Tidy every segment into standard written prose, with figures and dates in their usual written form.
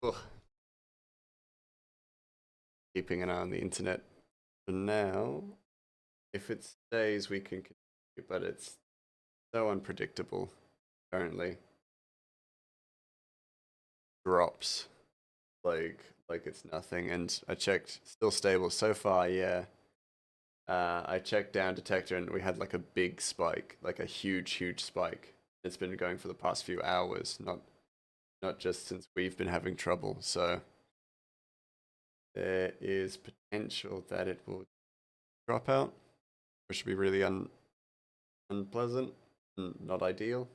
Ugh, keeping an eye on the internet for now. If it stays, we can continue, but it's so unpredictable currently. Drops like it's nothing, and I checked, still stable so far. Yeah. I checked down detector and we had like a big spike, like a huge spike. It's been going for the past few hours, not just since we've been having trouble. So there is potential that it will drop out, which would be really unpleasant and not ideal.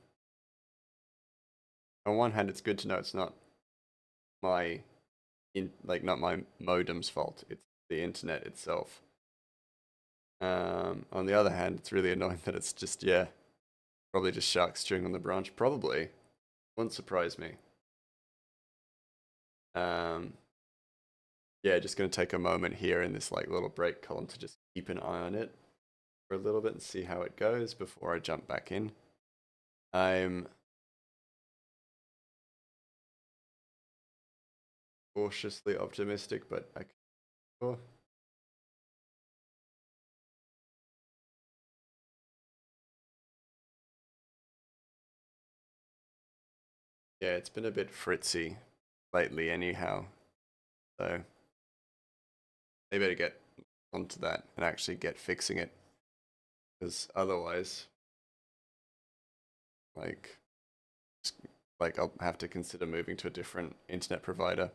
On one hand, it's good to know it's not my not my modem's fault. It's the internet itself. On the other hand, it's really annoying that it's just probably just sharks chewing on the branch. Probably wouldn't surprise me. Um, yeah, just gonna take a moment here in this like little break column to just keep an eye on it for a little bit and see how it goes before I jump back in. I'm cautiously optimistic, but oh, yeah, it's been a bit fritzy lately, anyhow. So they better get onto that and actually get fixing it, because otherwise, like, I'll have to consider moving to a different internet provider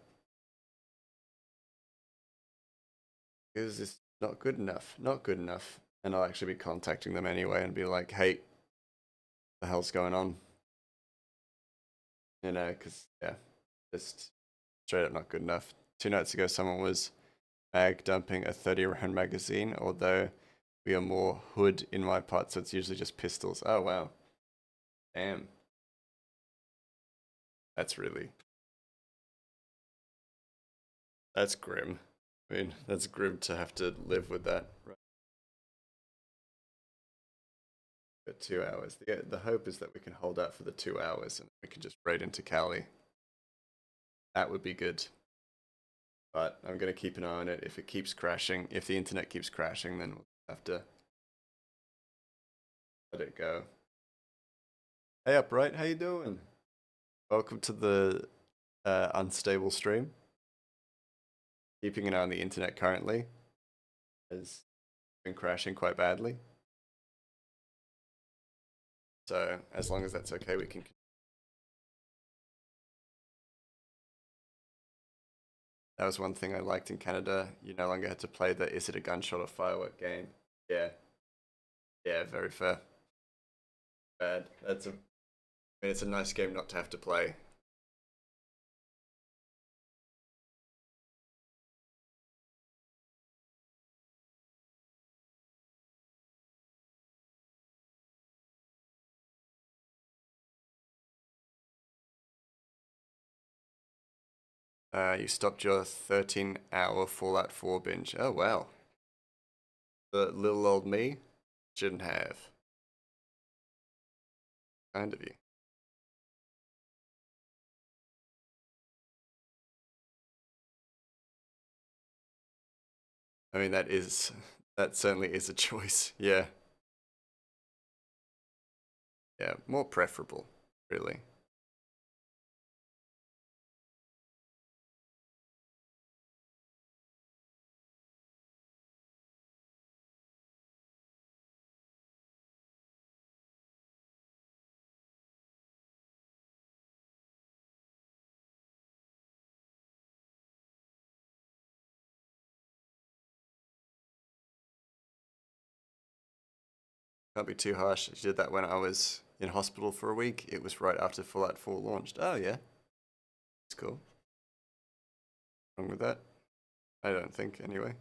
because it's not good enough, not good enough. And I'll actually be contacting them anyway and be like, "Hey, the hell's going on?" Because just straight up not good enough. 2 nights ago, someone was mag dumping a 30 round magazine, although we are more hood in my part, so it's usually just pistols. Oh wow, damn, that's really that's grim. I mean, that's grim to have to live with that. Right, for 2 hours. The hope is that we can hold out for the 2 hours and we can just raid into Cali. That would be good. But I'm gonna keep an eye on it. If it keeps crashing, if the internet keeps crashing, then we'll have to let it go. Hey, upright, how you doing? Welcome to the unstable stream. Keeping an eye on the internet currently has been crashing quite badly. So as long as that's okay, we can. That was one thing I liked in Canada. You no longer had to play the "Is it a gunshot or firework" game. Yeah, yeah, very fair. Bad. I mean, it's a nice game not to have to play. You stopped your 13-hour Fallout 4 binge. Oh wow, the little old me shouldn't have. Kind of you. I mean, that certainly is a choice. Yeah, yeah, more preferable, really. Can't be too harsh. She did that when I was in hospital for a week. It was right after Fallout 4 launched. Oh yeah, it's cool. Wrong with that? I don't think, anyway.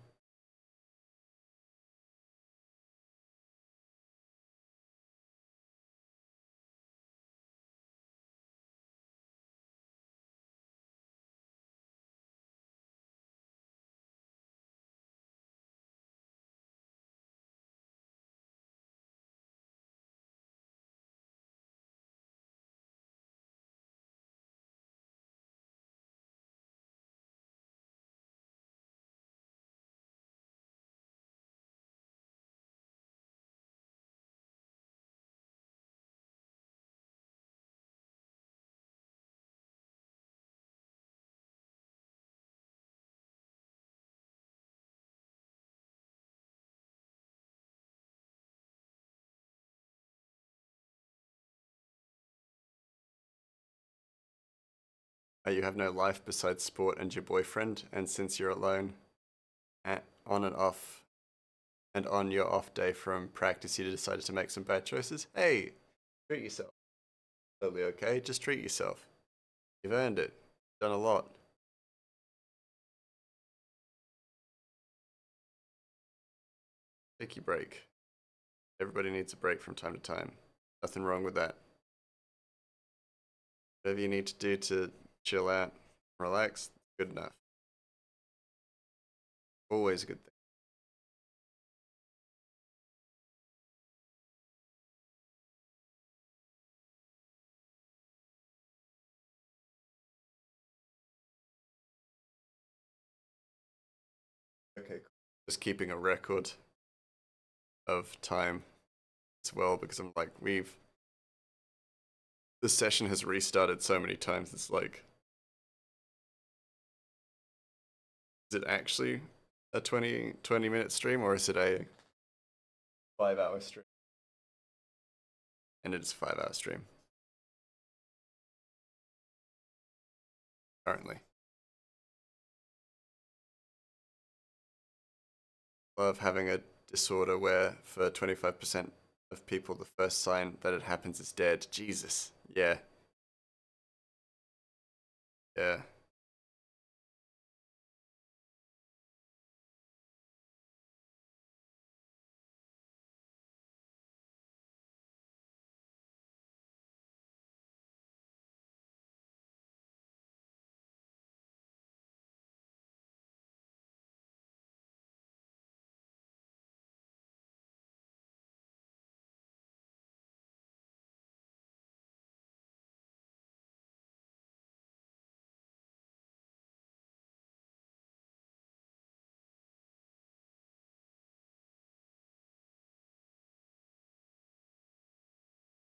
You have no life besides sport and your boyfriend, and since you're alone, on and off, and on your off day from practice, you decided to make some bad choices. Hey, treat yourself. Totally okay. Just treat yourself. You've earned it. Done a lot. Take your break. Everybody needs a break from time to time. Nothing wrong with that. Whatever you need to do to chill out, relax, good enough. Always a good thing. Okay, cool. Just keeping a record of time as well because I'm like, the session has restarted so many times. It's like, is it actually a 20 minute stream or is it a 5 hour stream? And it's a 5 hour stream currently. Love having a disorder where for 25% of people, the first sign that it happens is dead. Jesus. Yeah. Yeah.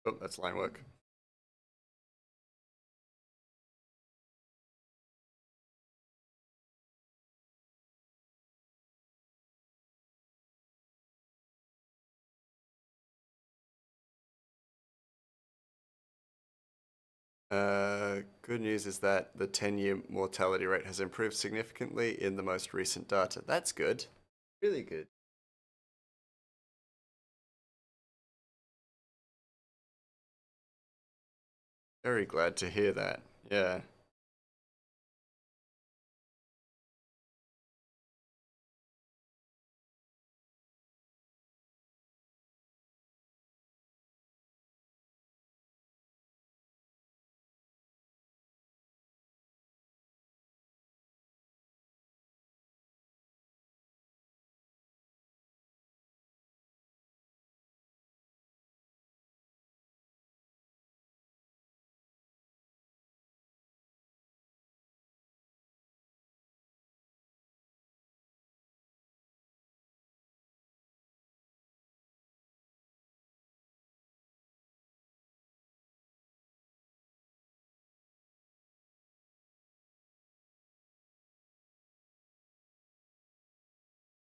Oh, that's line work. Good news is that the 10-year mortality rate has improved significantly in the most recent data. That's good. Really good. Very glad to hear that. Yeah.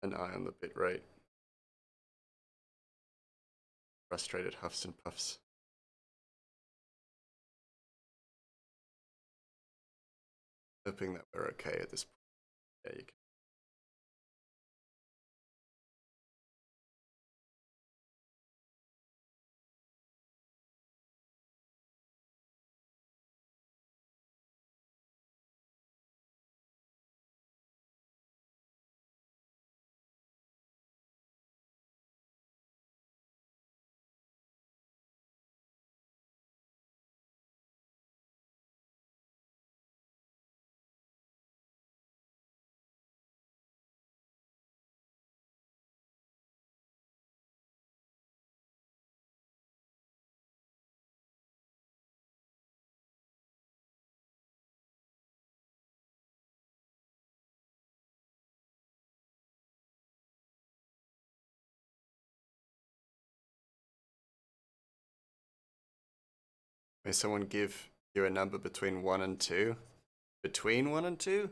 An eye on the bit rate. Frustrated huffs and puffs. Hoping that we're okay at this point. Yeah, you can. May someone give you a number between 1 and 2? Between 1 and 2?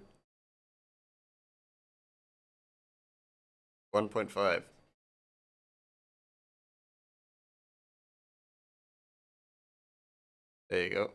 1.5. There you go.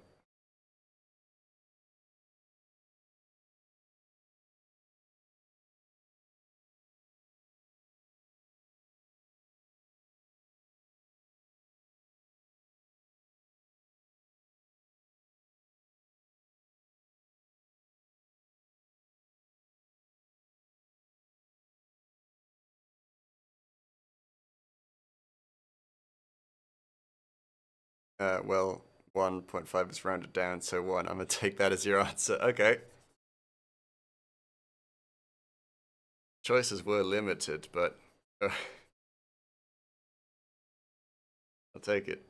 Well, 1.5 is rounded down, so 1. I'm gonna take that as your answer. Okay. Choices were limited, but I'll take it.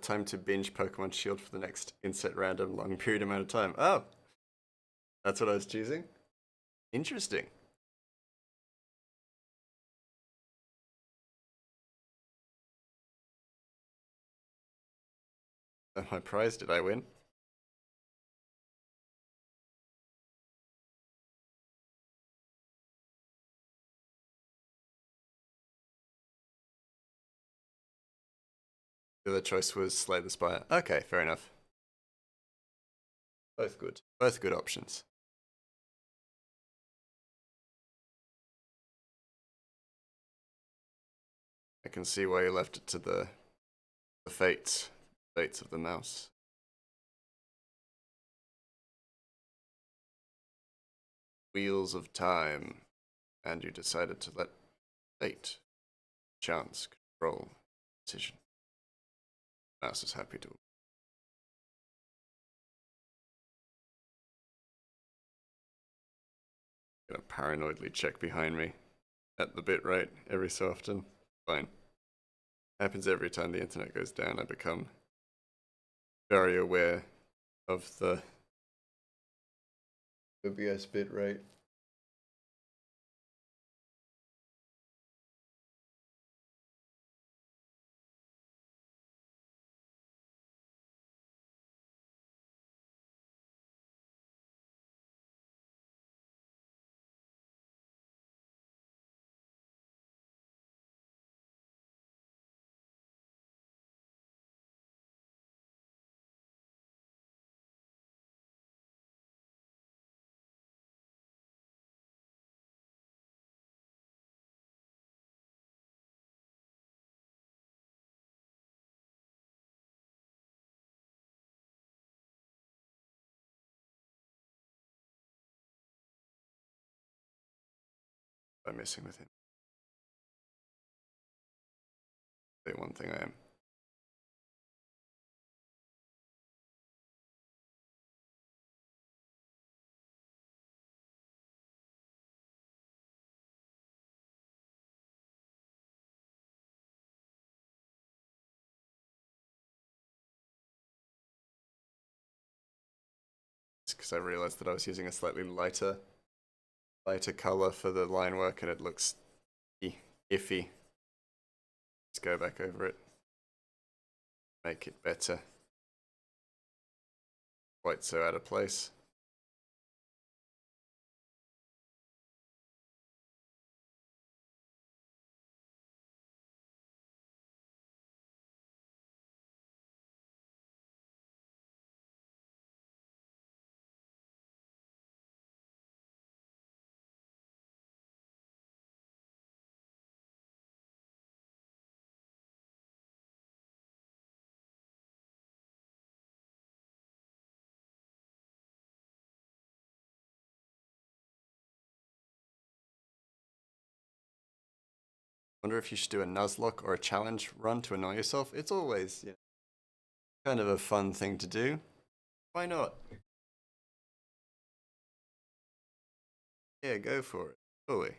Time to binge Pokemon Shield for the next inset random long period amount of time. Oh, that's what I was choosing? Interesting. My prize, did I win? The other choice was Slay the Spire. Okay, fair enough. Both good. Both good options. I can see why you left it to the fates of the mouse. Wheels of time. And you decided to let fate, chance, control, decision. Mouse is happy to. Gonna paranoidly check behind me at the bit rate every so often. Fine. Happens every time the internet goes down. I become very aware of the OBS bit rate. I'm messing with him. Say one thing I am. Because I realized that I was using a slightly lighter color for the line work and it looks iffy. Let's go back over it. Make it better. Quite so out of place. Wonder if you should do a Nuzlocke or a challenge run to annoy yourself. It's always kind of a fun thing to do. Why not? Yeah, go for it. Fully.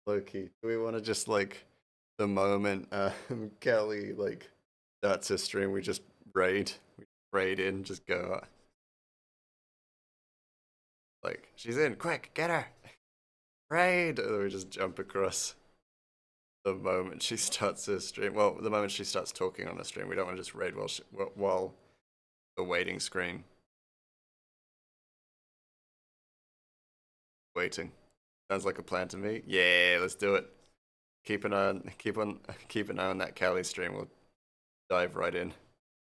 Loki, do we want to just like the moment Kelly like starts her stream, we just raid in, just go like she's in, quick, get her, raid, and then we just jump across the moment she starts her stream. Well, the moment she starts talking on the stream, we don't want to just raid while the waiting screen waiting. Sounds like a plan to me. Yeah, let's do it. Keep an eye on that Cali stream. We'll dive right in.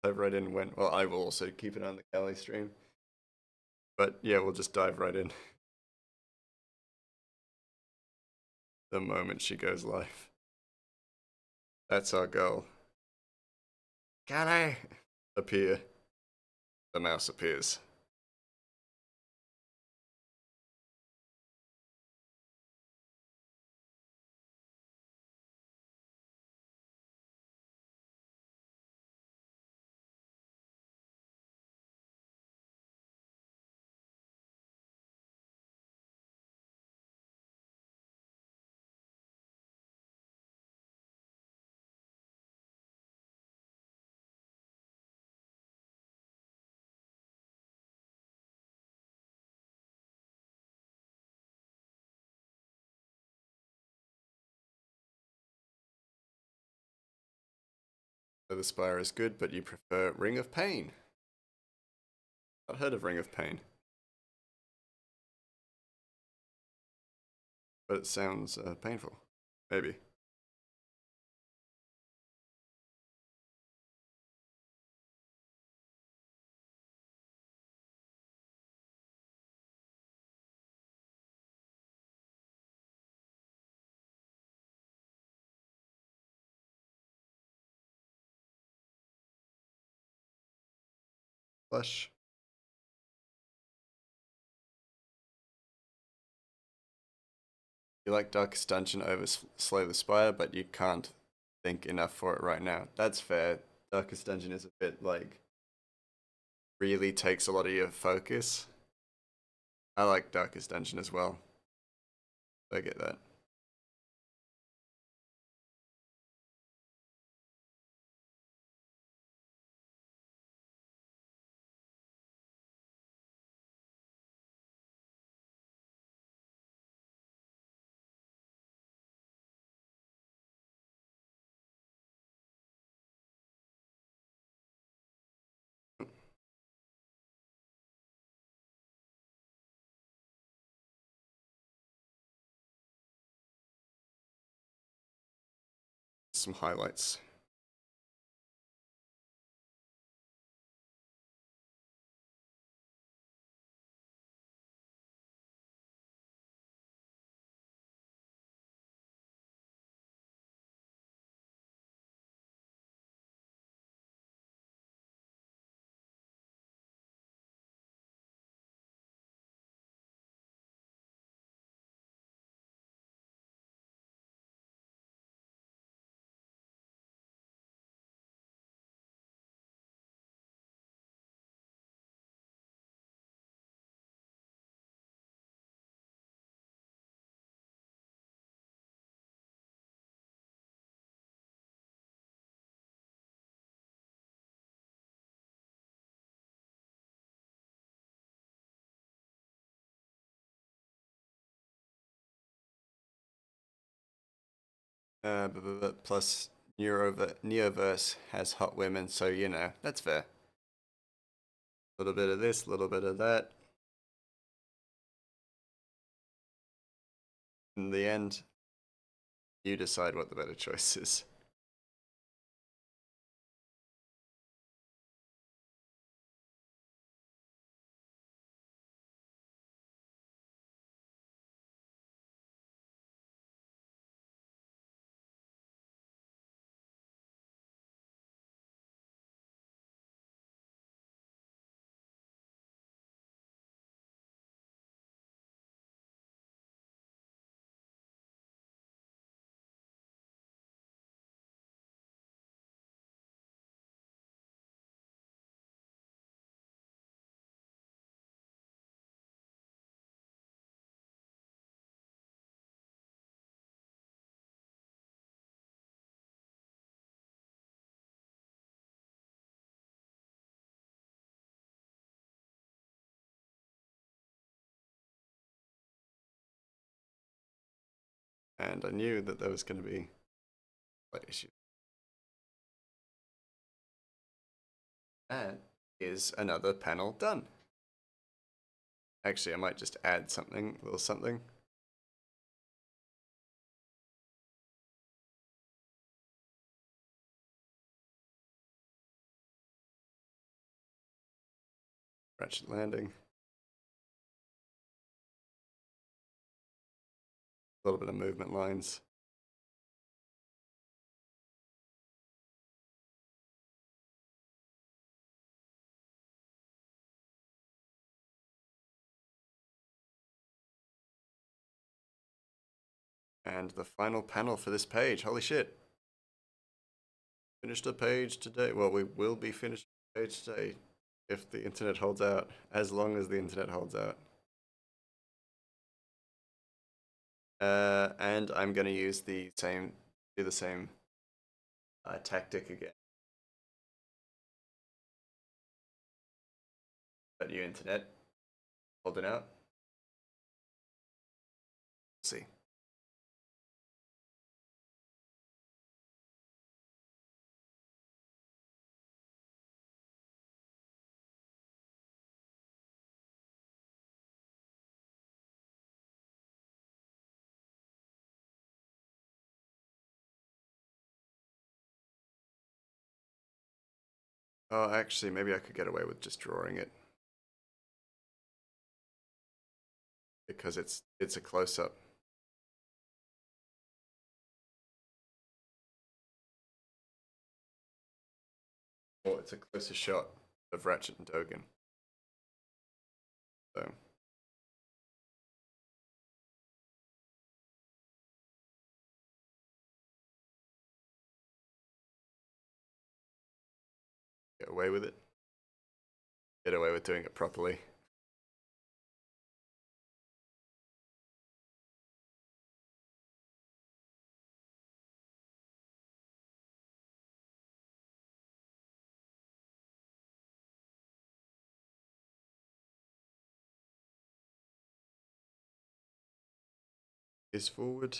Dive right in when. Well, I will also keep an eye on the Cali stream. But yeah, we'll just dive right in the moment she goes live. That's our goal. Cali, appear. The mouse appears. So the Spire is good, but you prefer Ring of Pain. I've heard of Ring of Pain, but it sounds painful. Maybe. Flesh. You like Darkest Dungeon over Slay the Spire, but you can't think enough for it right now. That's fair. Darkest Dungeon is a bit like really takes a lot of your focus. I like Darkest Dungeon as well. I get that. Some highlights. Plus Neoverse has hot women, so you know, that's fair. A little bit of this, a little bit of that. In the end, you decide what the better choice is. And I knew that there was going to be slight issues. That is another panel done. Actually, I might just add something, a little something. Ratchet landing. A little bit of movement lines. And the final panel for this page. Holy shit. Finished the page today. Well, we will be finished the page today if the internet holds out, as long as the internet holds out. And I'm going to use do the same tactic again. But your internet holding out. Let's see. Oh, actually, maybe I could get away with just drawing it. Because it's a close-up. Or it's a closer shot of Ratchet and Dogen. So get away with it. Get away with doing it properly. Is forward.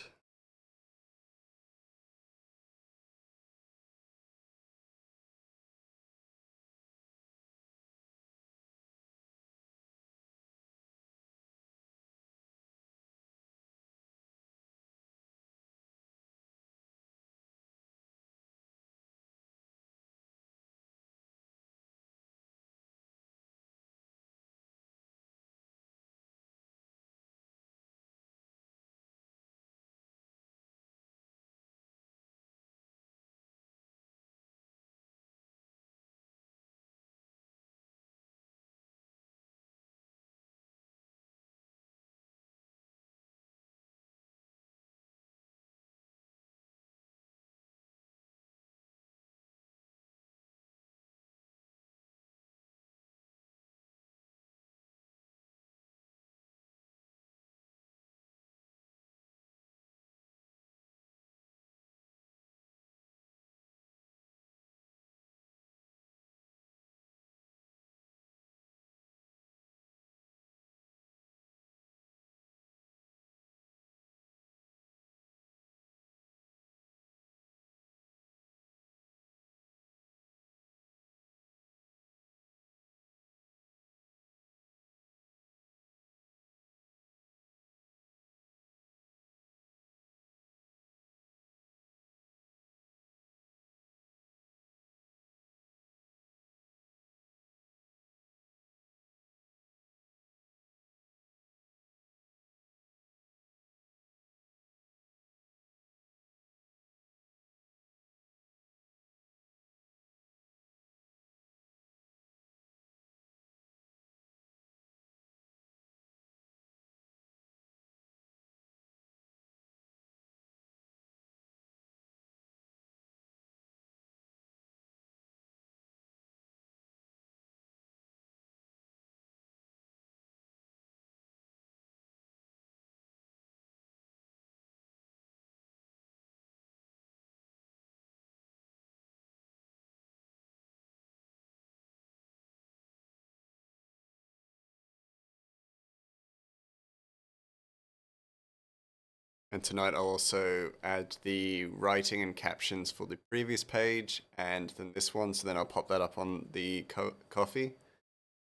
And tonight I'll also add the writing and captions for the previous page and then this one. So then I'll pop that up on the coffee.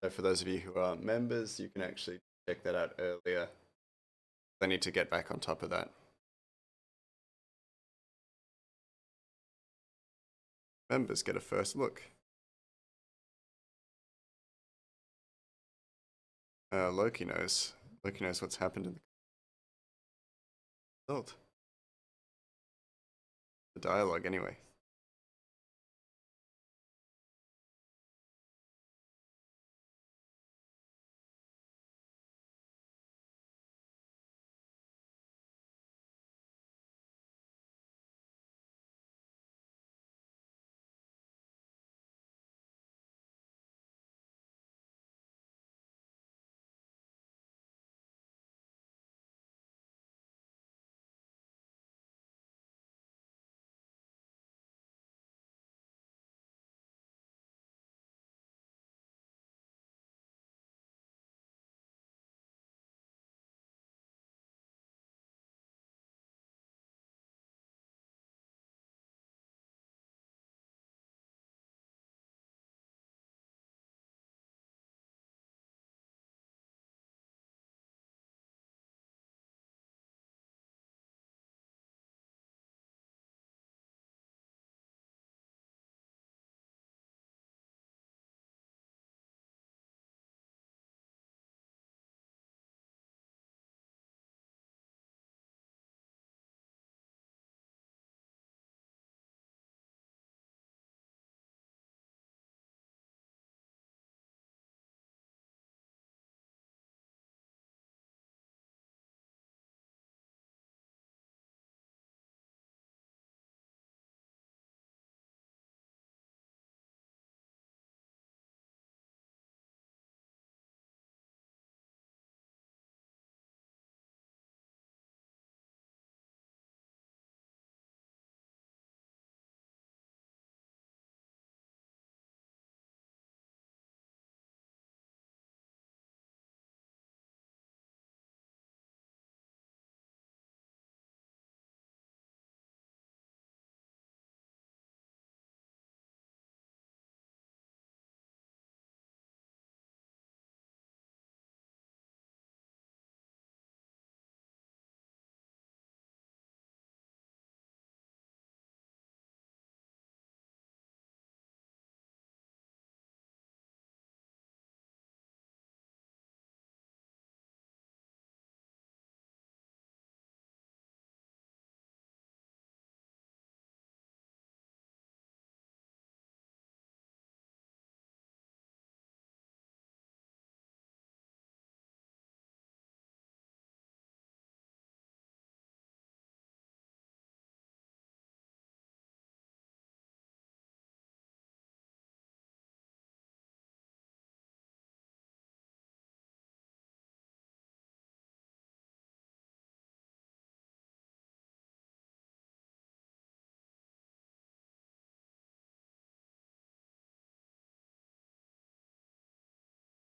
So for those of you who are members, you can actually check that out earlier. I need to get back on top of that. Members get a first look. Loki knows. Loki knows what's happened in the result. The dialogue, anyway.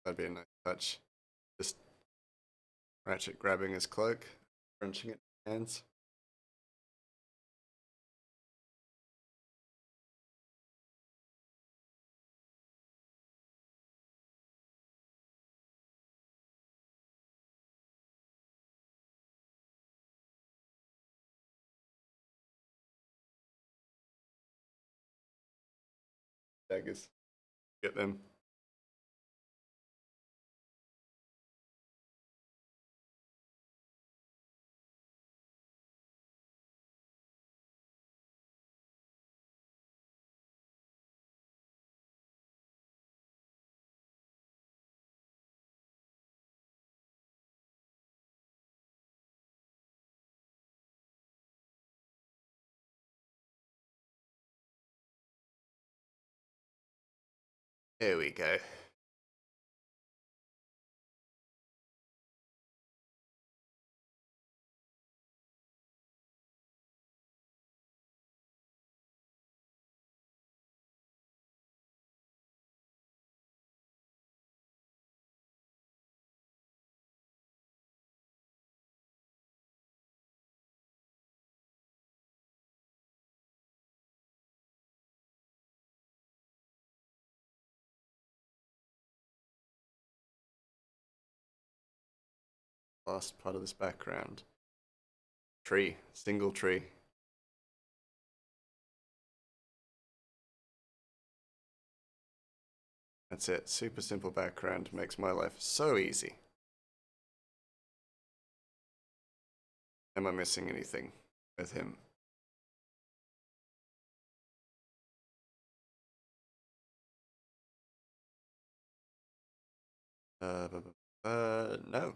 That'd be a nice touch. Just Ratchet grabbing his cloak, crunching it in his hands. Daggers. Get them. Here we go. last part of this background. Tree, single tree. That's it. Super simple background makes my life so easy. Am I missing anything with him? No.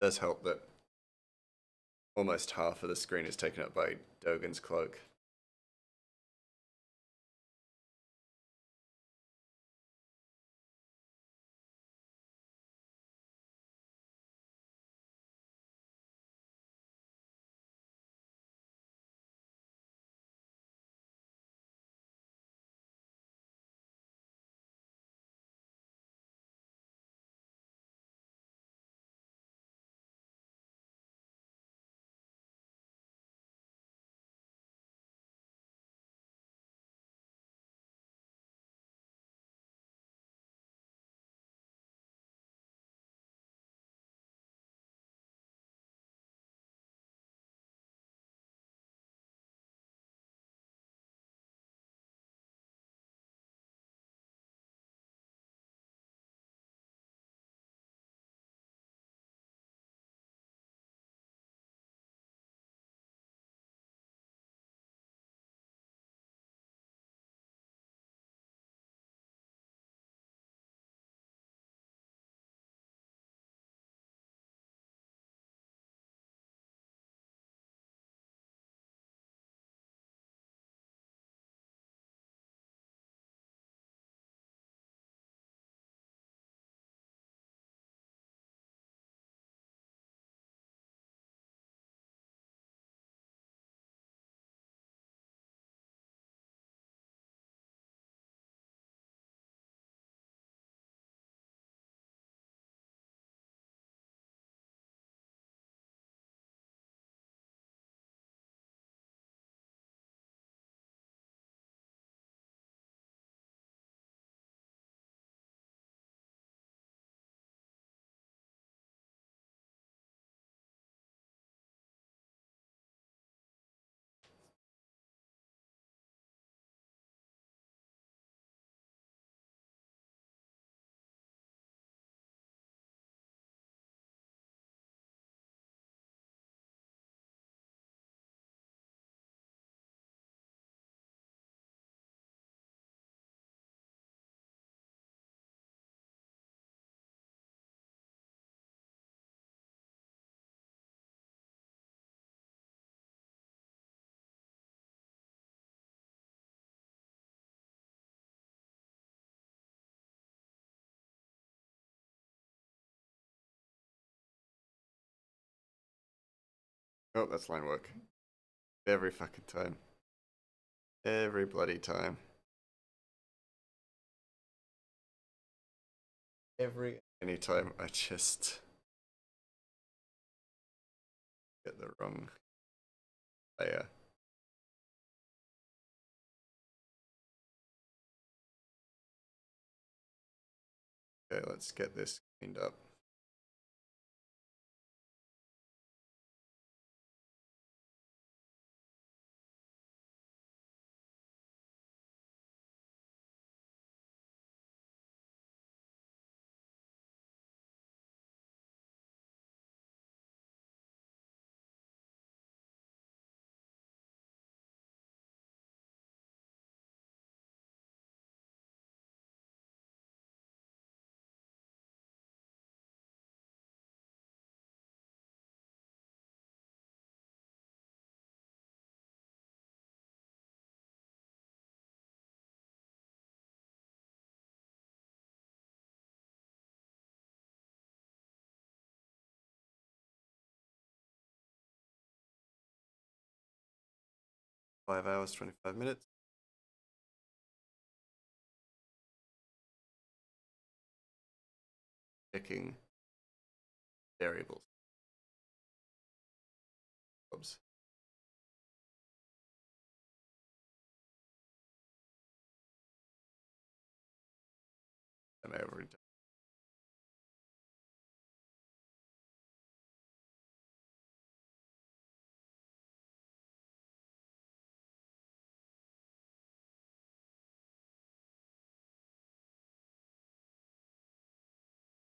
It does help that almost half of the screen is taken up by Dogen's cloak. Oh, that's line work. Every fucking time. Every bloody time. Anytime I just get the wrong layer. Okay, let's get this cleaned up. Five hours, 25 minutes. Checking variables. Oops. Am I over?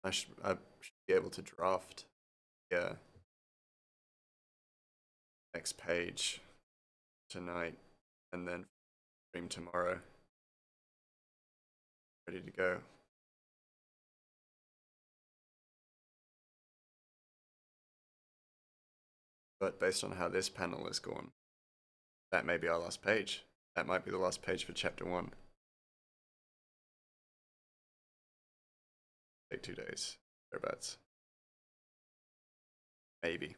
I should be able to draft. Yeah, next page tonight, and then stream tomorrow. Ready to go. But based on how this panel is going, that may be our last page. That might be the last page for chapter 1. Take 2 days. Thereabouts. Maybe.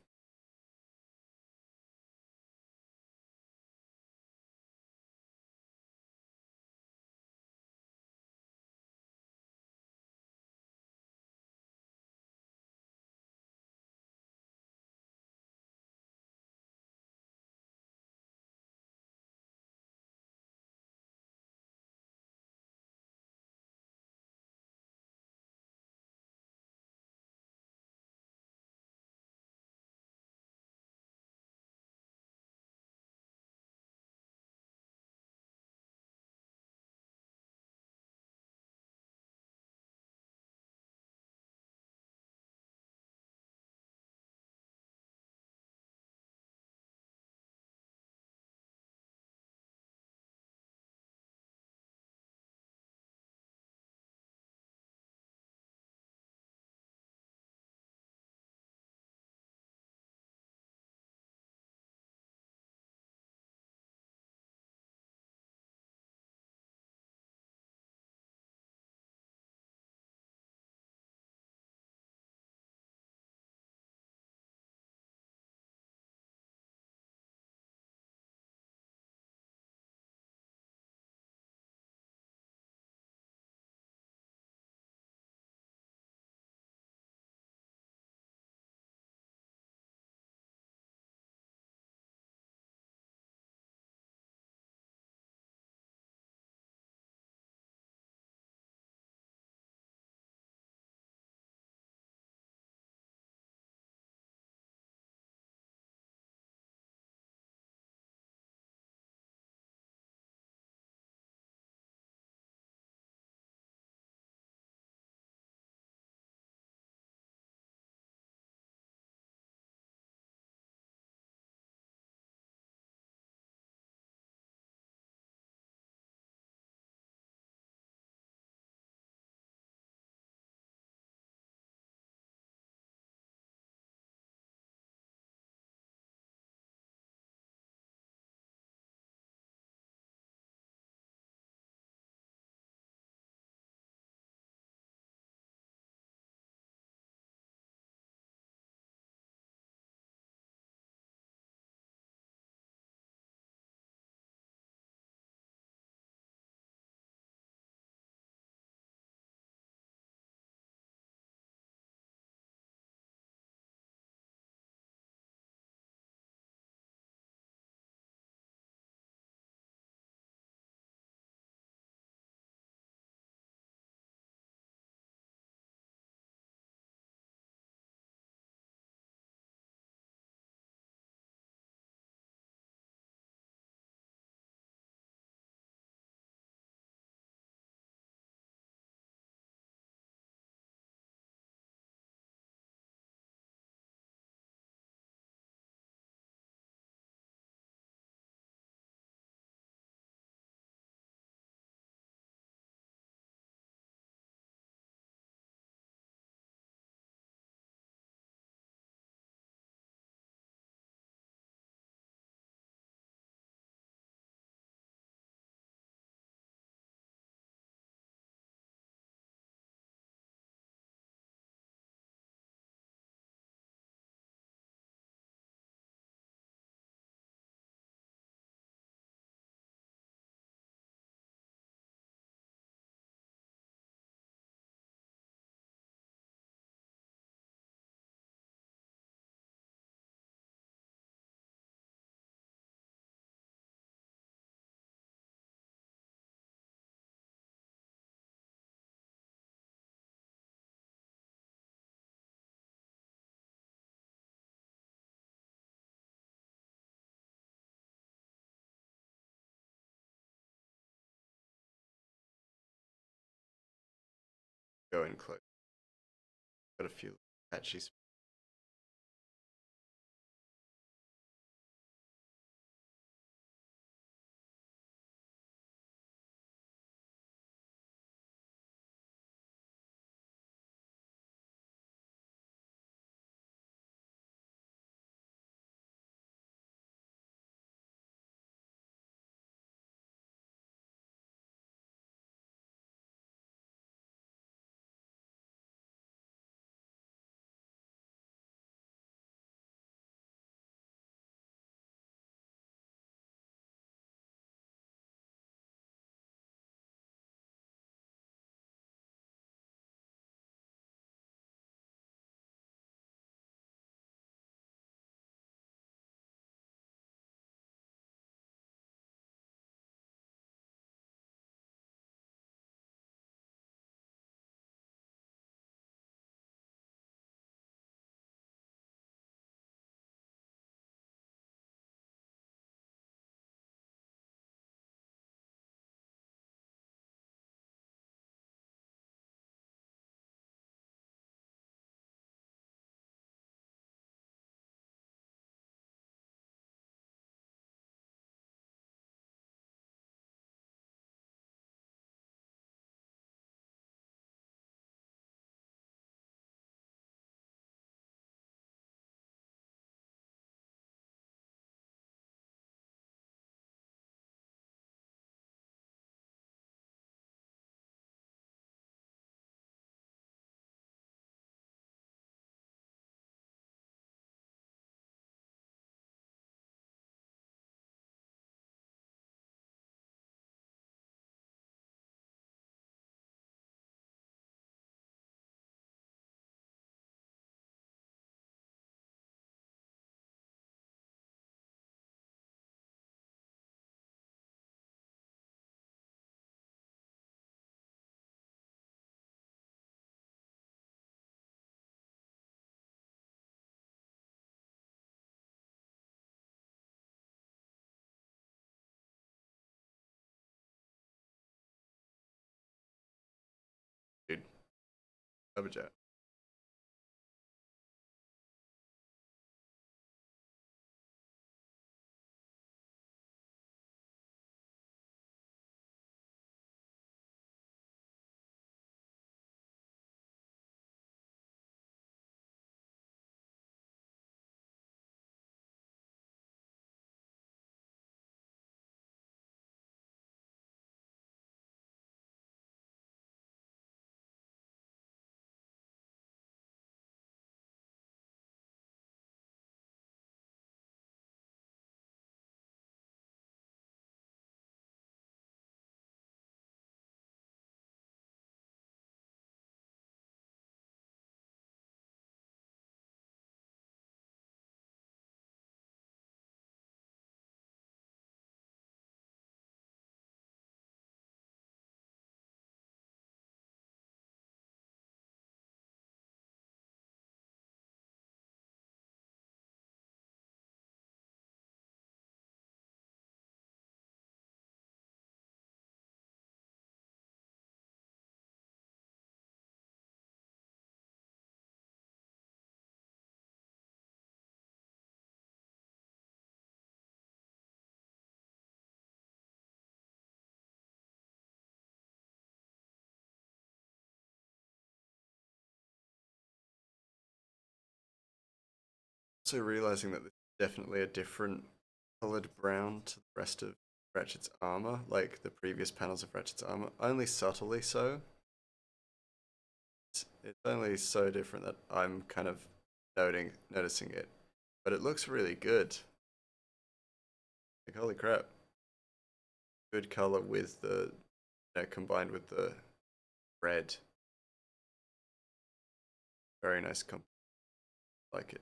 Go and close. got a few patchy. Dude, Overjet. Also realizing that this is definitely a different colored brown to the rest of Ratchet's armor, like the previous panels of Ratchet's armor, only subtly so. It's only so different that I'm kind of noticing it, but it looks really good. Like holy crap, good color with the, combined with the red. Very nice comp. Like it.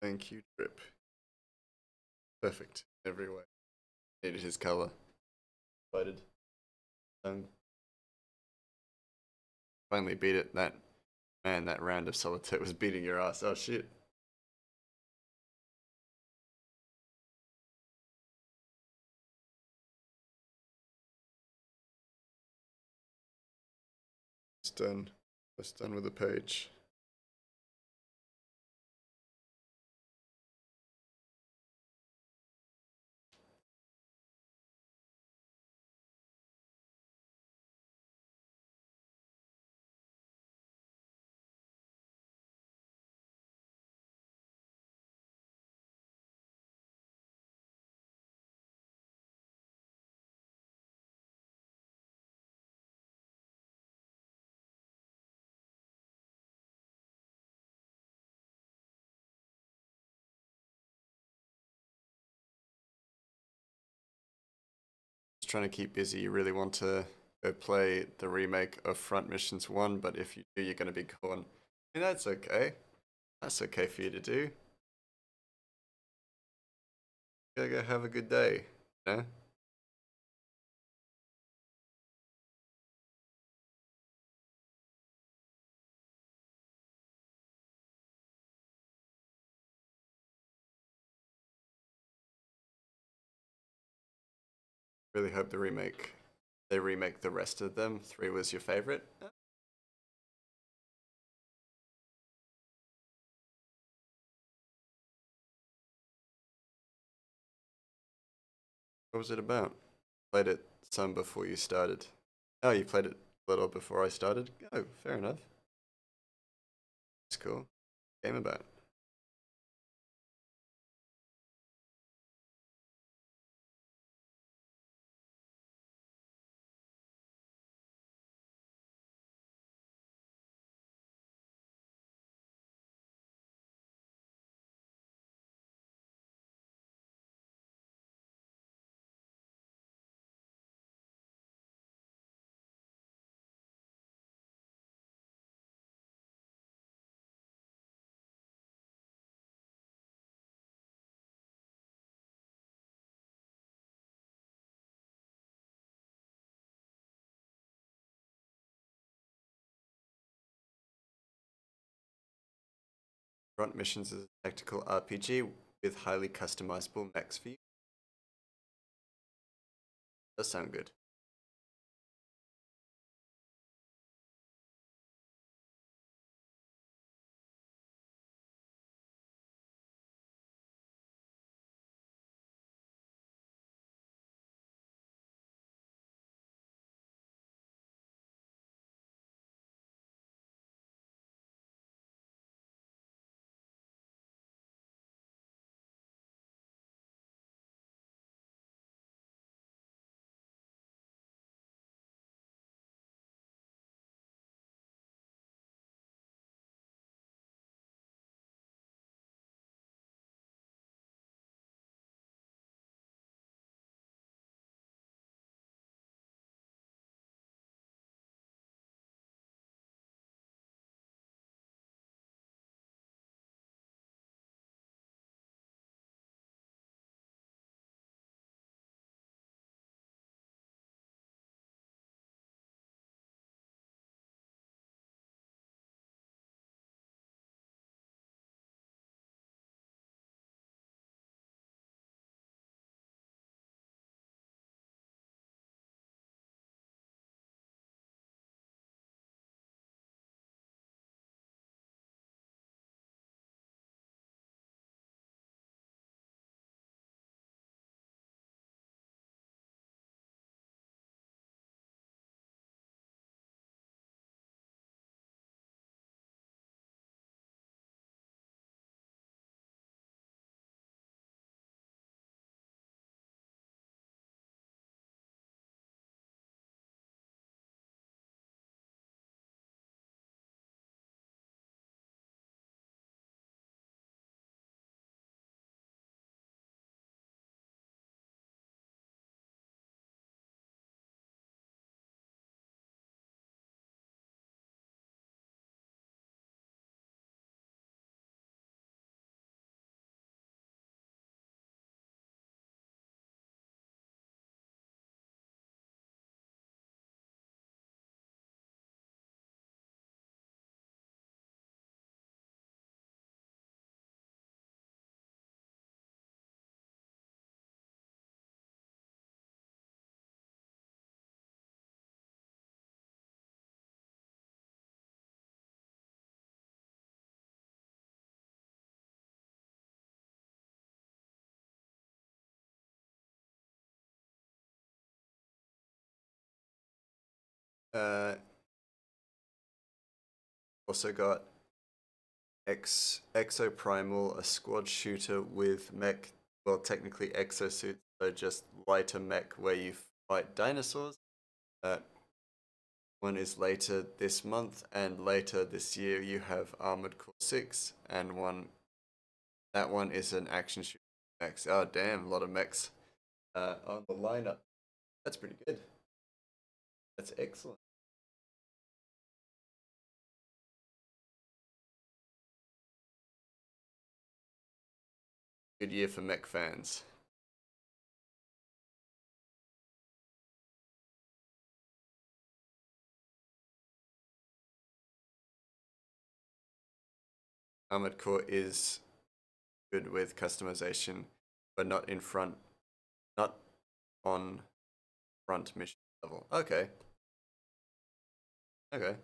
Thank you, Drip. Perfect every way. Needed his color. Voted. Finally beat it. That man, that round of solitaire was beating your ass. Oh shit. It's done. It's done with the page. Just trying to keep busy. You really want to go play the remake of Front Missions 1, but if you do, you're going to be gone. And that's okay. That's okay for you to do. Go have a good day. You know? Really hope they remake the rest of them. 3 was your favorite. What was it about? Played it some before you started. Oh, you played it a little before I started? Oh, fair enough. It's cool. Game about. Front Missions is a tactical RPG with highly customizable mechs for you. Does sound good. Also got Exoprimal, a squad shooter with mech, well, technically exosuits, so just lighter mech where you fight dinosaurs. That one is later this month, and later this year you have Armored Core 6, and that one is an action shooter mechs. Oh, damn, a lot of mechs on the lineup. That's pretty good. That's excellent. Good year for mech fans. Armored Core is good with customization, but not on front mission level. Okay, okay,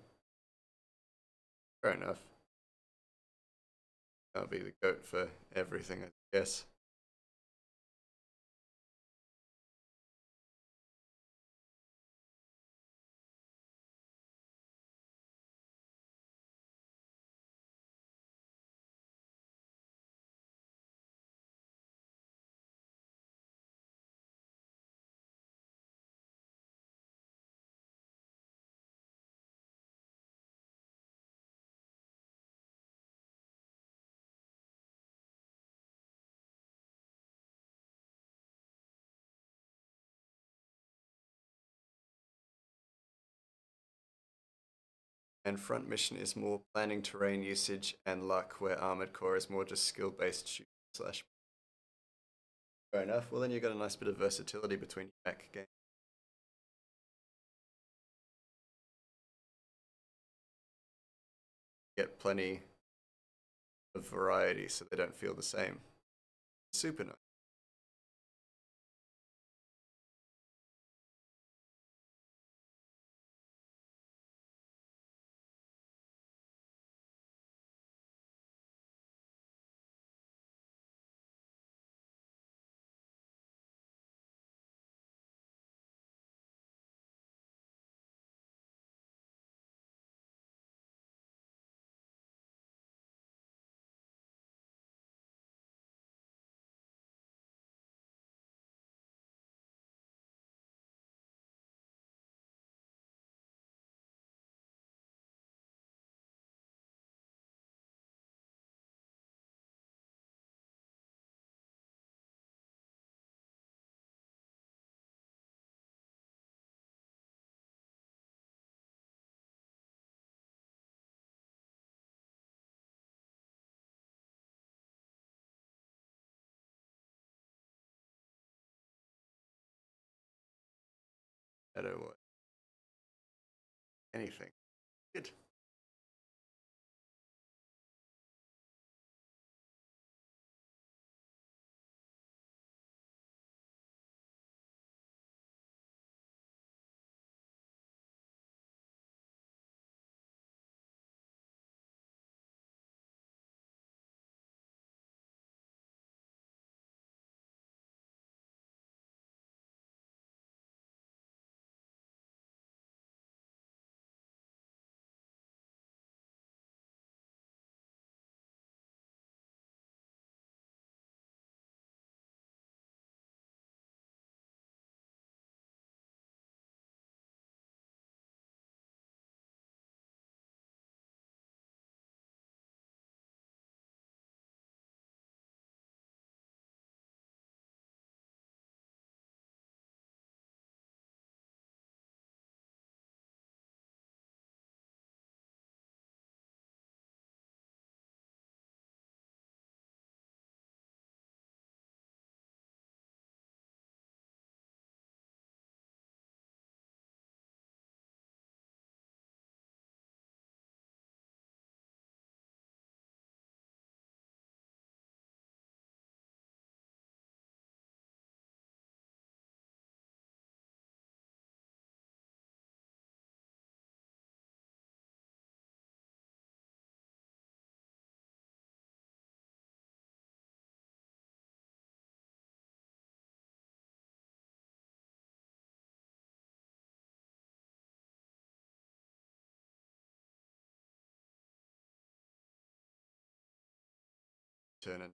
fair enough. That'll be the goat for everything, I guess. And front mission is more planning terrain usage and luck, where Armored Core is more just skill based shoot slash. Fair enough. Well, then you got a nice bit of versatility between your mech games. Get plenty of variety so they don't feel the same. Super nice. I don't want anything. Good. turning.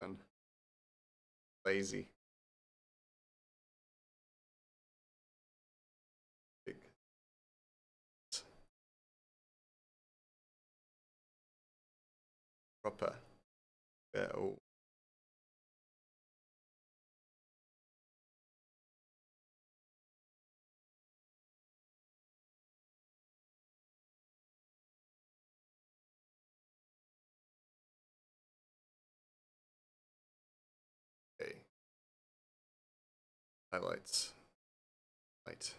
And lazy. Big. Proper. Yeah. Oh. Okay. Highlights. Light.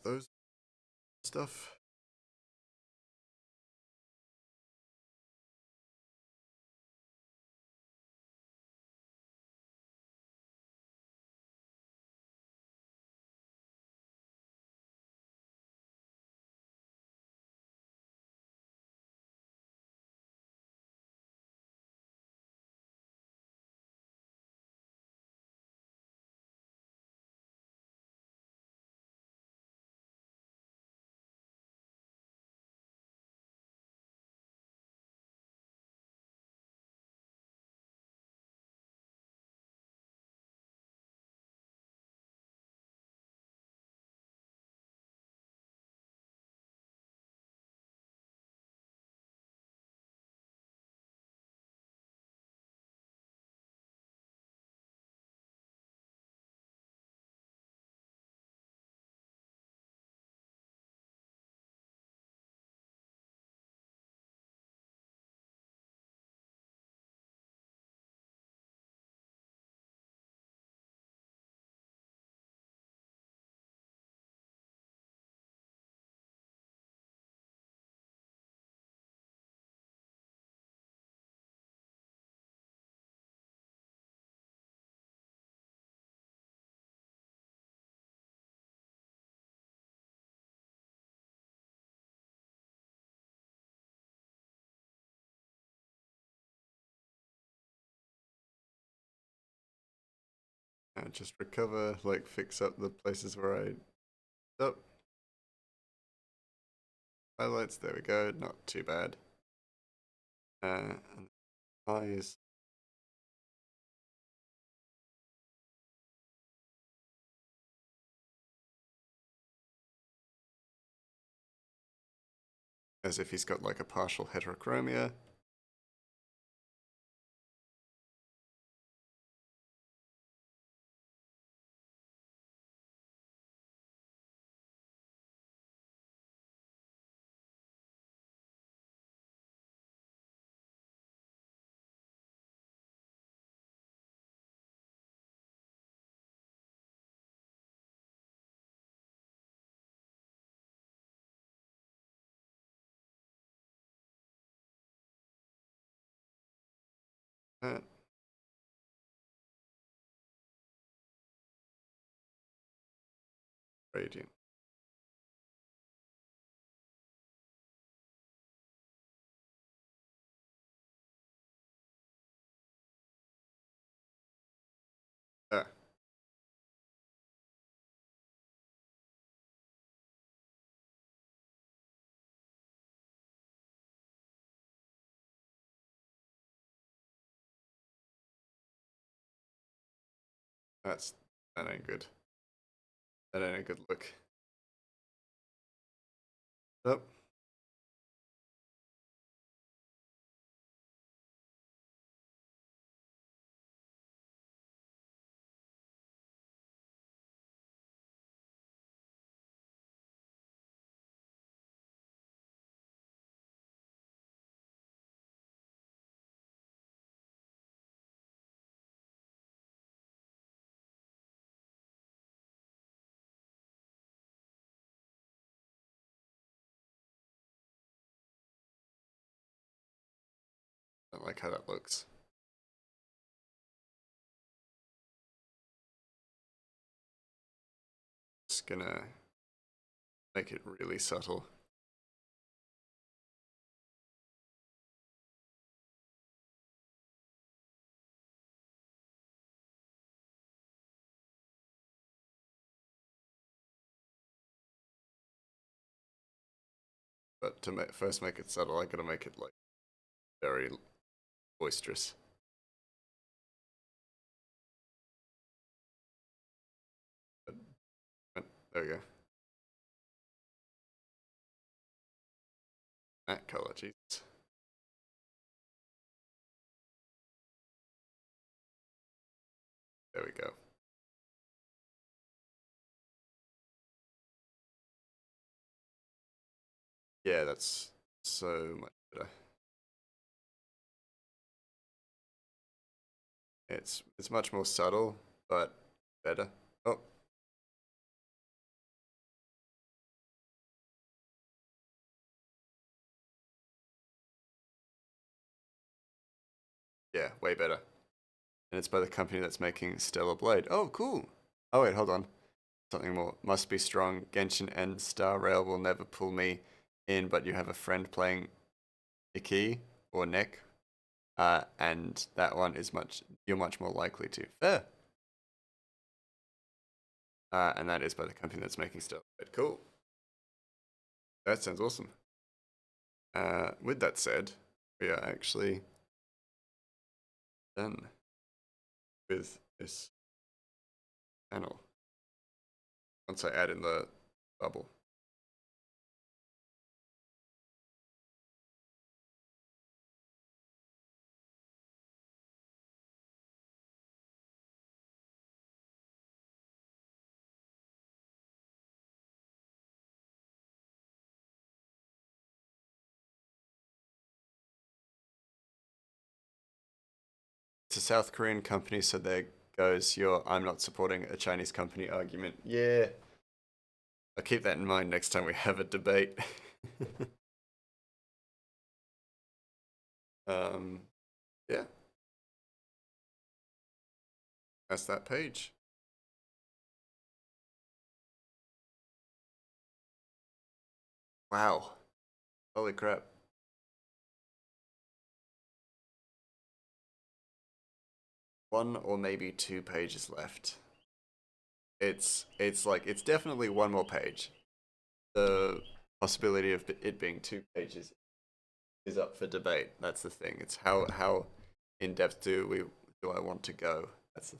Those stuff. And just recover, like fix up the places where I up. Highlights, there we go, not too bad. And eyes. As if he's got like a partial heterochromia. that. Radiant. Ah, that ain't good. That ain't a good look. Oh, I don't like how that looks. Just gonna make it really subtle. But to first make it subtle, I gotta make it like very boisterous. But there we go. That color, Jesus. There we go. Yeah, that's so much better. It's much more subtle, but better. Oh, yeah, way better. And it's by the company that's making Stellar Blade. Oh, cool. Oh wait, hold on. Something more. Must be strong. Genshin and Star Rail will never pull me in, but you have a friend playing Iki or Neck, and that one is you're much more likely to. Fair. And that is by the company that's making Stellar Blade. Cool. That sounds awesome. With that said, we are actually done with this panel. Once I add in the bubble. It's a South Korean company, so there goes your I'm not supporting a Chinese company argument. Yeah. I'll keep that in mind next time we have a debate. um, yeah, that's that page. Wow. Holy crap. One or maybe two pages left. It's definitely one more page. The possibility of it being two pages is up for debate. That's the thing. It's how in depth do I want to go? That's the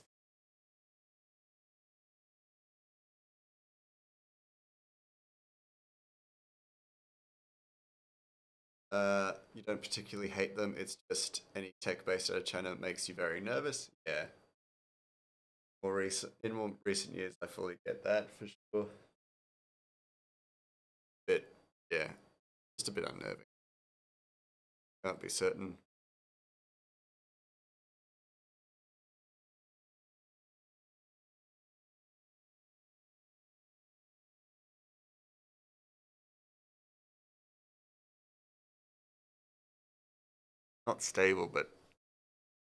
you don't particularly hate them. It's just any tech based out of China makes you very nervous. Yeah. More recent years, I fully get that for sure. But yeah, just a bit unnerving. Can't be certain. Not stable, but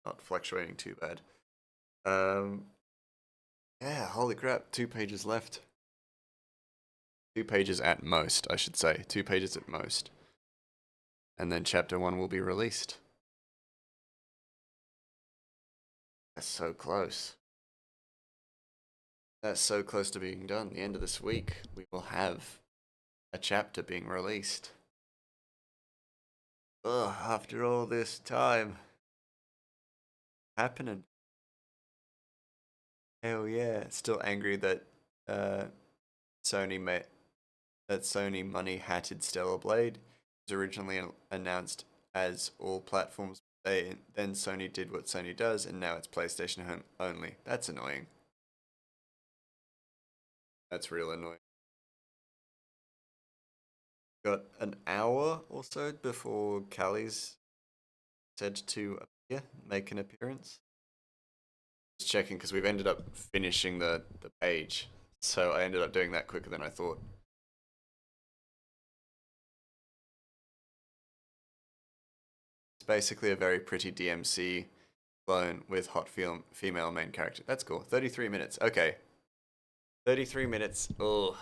not fluctuating too bad. Yeah, holy crap, 2 pages left. 2 pages at most, I should say. 2 pages at most. And then chapter 1 will be released. That's so close. That's so close to being done. The end of this week, we will have a chapter being released. Ugh, after all this time. Happening. Hell yeah. Still angry that Sony money hatted Stellar Blade. It was originally announced as all platforms. Then Sony did what Sony does, and now it's PlayStation only. That's annoying. That's real annoying. Got an hour or so before Callie's said to appear, make an appearance. Just checking because we've ended up finishing the page, so I ended up doing that quicker than I thought. It's basically a very pretty DMC clone with hot female main character. That's cool. 33 minutes. Okay. 33 minutes. Oh,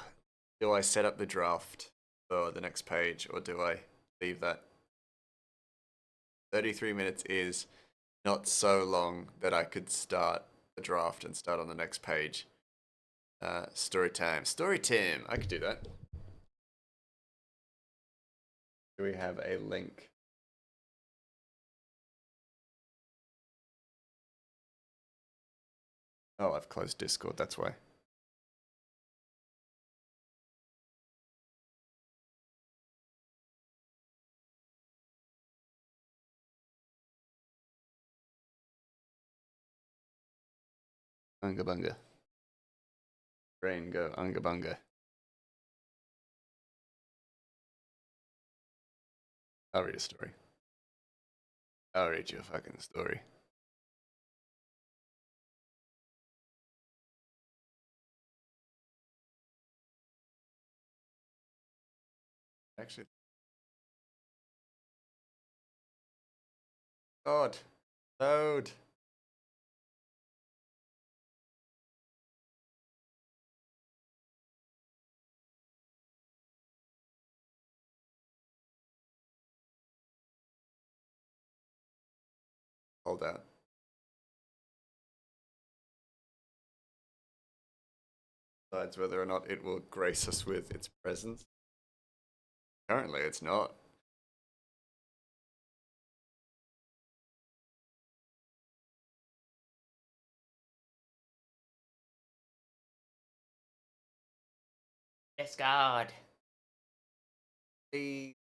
do I set up the draft for the next page or do I leave that? 33 minutes is not so long that I could start the draft and start on the next page. Story time. Story time. I could do that. Do we have a link? Oh, I've closed Discord, that's why. Unga bunga. Brain go, unga bunga. I'll read a story. I'll read you a fucking story. Actually, God, load. Hold out. Decides whether or not it will grace us with its presence. Currently, it's not. Yes, God. Please.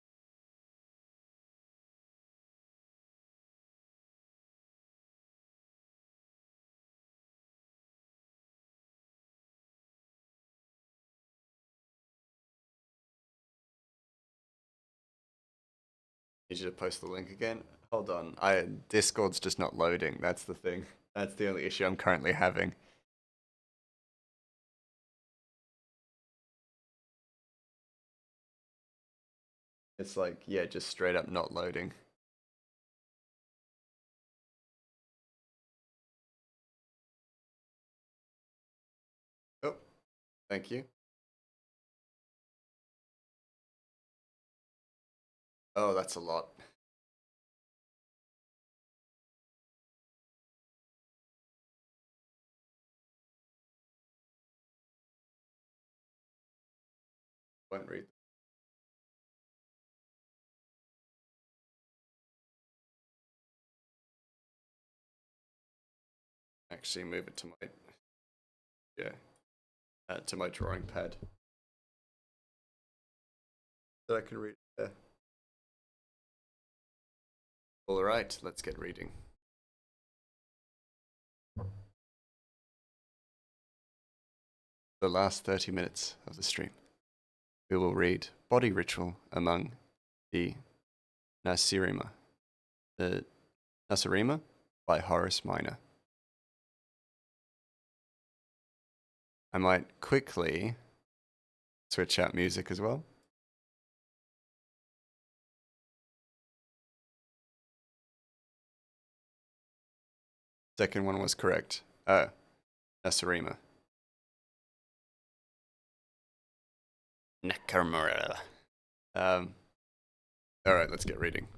Need you to post the link again. Hold on. Discord's just not loading. That's the thing. That's the only issue I'm currently having. It's like, yeah, just straight up not loading. Oh, thank you. Oh, that's a lot. Won't read. Actually, move it to my, yeah, to my drawing pad. So I can read it there. All right, let's get reading. The last 30 minutes of the stream, we will read Body Ritual among the Nasirima. The Nasirima by Horace Minor. I might quickly switch out music as well. Second one was correct. Nasarima. Nakamura. Alright, let's get reading.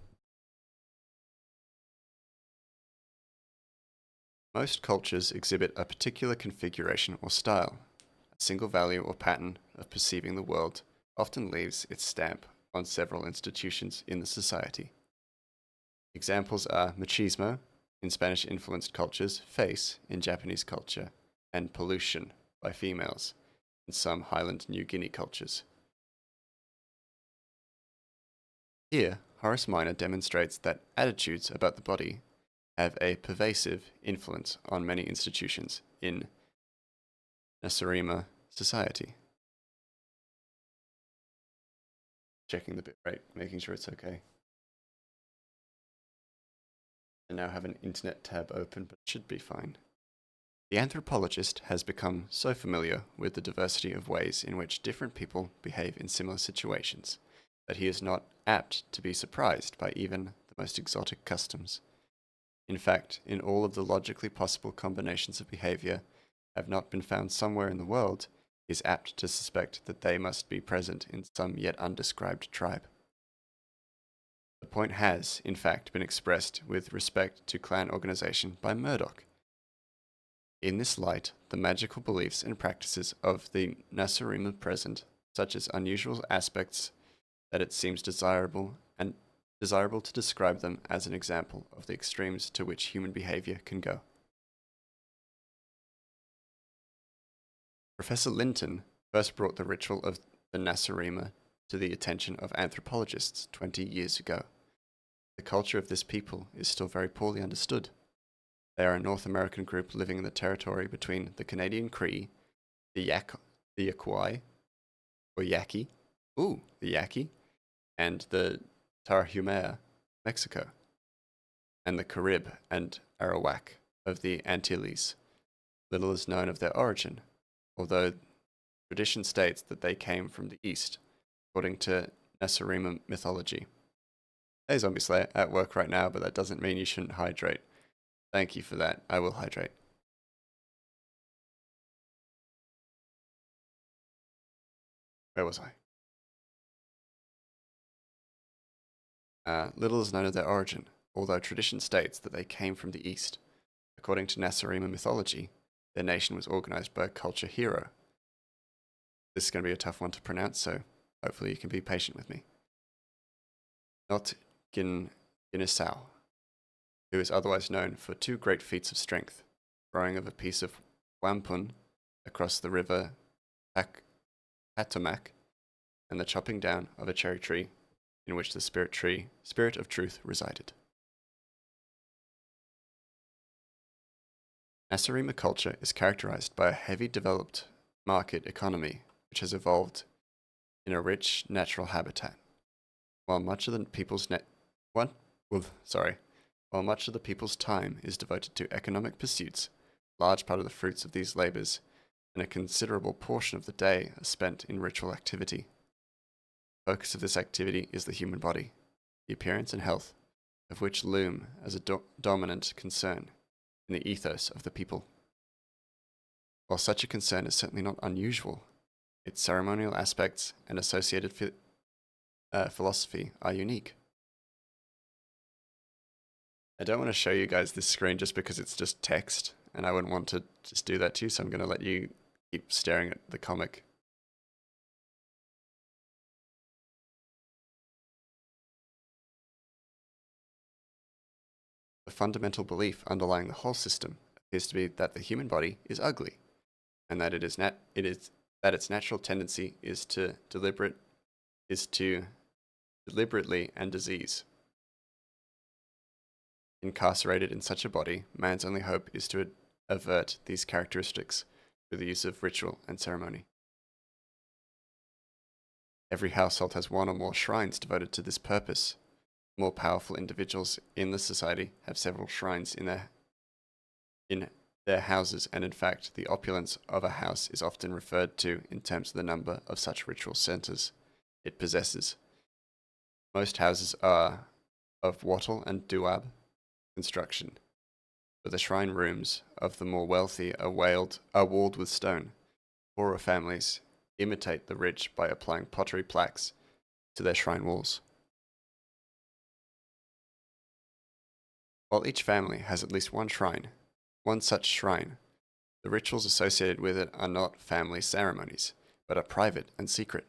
Most cultures exhibit a particular configuration or style. A single value or pattern of perceiving the world often leaves its stamp on several institutions in the society. Examples are machismo in Spanish-influenced cultures, face in Japanese culture, and pollution by females in some Highland New Guinea cultures. Here, Horace Minor demonstrates that attitudes about the body have a pervasive influence on many institutions in Nasarima society. Checking the bitrate, making sure it's okay. I now have an internet tab open, but it should be fine. The anthropologist has become so familiar with the diversity of ways in which different people behave in similar situations that he is not apt to be surprised by even the most exotic customs. In fact, in all of the logically possible combinations of behavior have not been found somewhere in the world, he is apt to suspect that they must be present in some yet undescribed tribe. The point has, in fact, been expressed with respect to clan organization by Murdoch. In this light, the magical beliefs and practices of the Nasarima present such as unusual aspects that it seems desirable to describe them as an example of the extremes to which human behavior can go. Professor Linton first brought the ritual of the Nasarima to the attention of anthropologists 20 years ago. The culture of this people is still very poorly understood. They are a North American group living in the territory between the Canadian Cree, the Yaquai, or Yaqui, the Yaqui, and the Tarahumara, Mexico, and the Carib and Arawak of the Antilles. Little is known of their origin, although tradition states that they came from the east, according to Nasarima mythology. Hey Zombie Slayer, at work right now, but that doesn't mean you shouldn't hydrate. Thank you for that. I will hydrate. Where was I? Little is known of their origin, although tradition states that they came from the east. According to Nasarima mythology, their nation was organized by a culture hero. This is going to be a tough one to pronounce, so hopefully you can be patient with me. Not Guinnessau, who is otherwise known for two great feats of strength, throwing of a piece of wampum across the river Patomac, and the chopping down of a cherry tree in which the spirit of truth resided. Nasarima culture is characterized by a heavy developed market economy which has evolved in a rich natural habitat. While much of the people's time is devoted to economic pursuits, a large part of the fruits of these labors and a considerable portion of the day are spent in ritual activity. The focus of this activity is the human body, the appearance and health of which loom as a dominant concern in the ethos of the people. While such a concern is certainly not unusual, its ceremonial aspects and associated philosophy are unique. I don't want to show you guys this screen just because it's just text, and I wouldn't want to just do that to you, so I'm going to let you keep staring at the comic. The fundamental belief underlying the whole system appears to be that the human body is ugly, and that its natural tendency is to deliberately and disease. Incarcerated in such a body, man's only hope is to avert these characteristics through the use of ritual and ceremony. Every household has one or more shrines devoted to this purpose. More powerful individuals in the society have several shrines in their houses, and in fact, the opulence of a house is often referred to in terms of the number of such ritual centers it possesses. Most houses are of wattle and doab construction, but the shrine rooms of the more wealthy are walled with stone. Poorer families imitate the rich by applying pottery plaques to their shrine walls. While each family has at least one such shrine, the rituals associated with it are not family ceremonies, but are private and secret.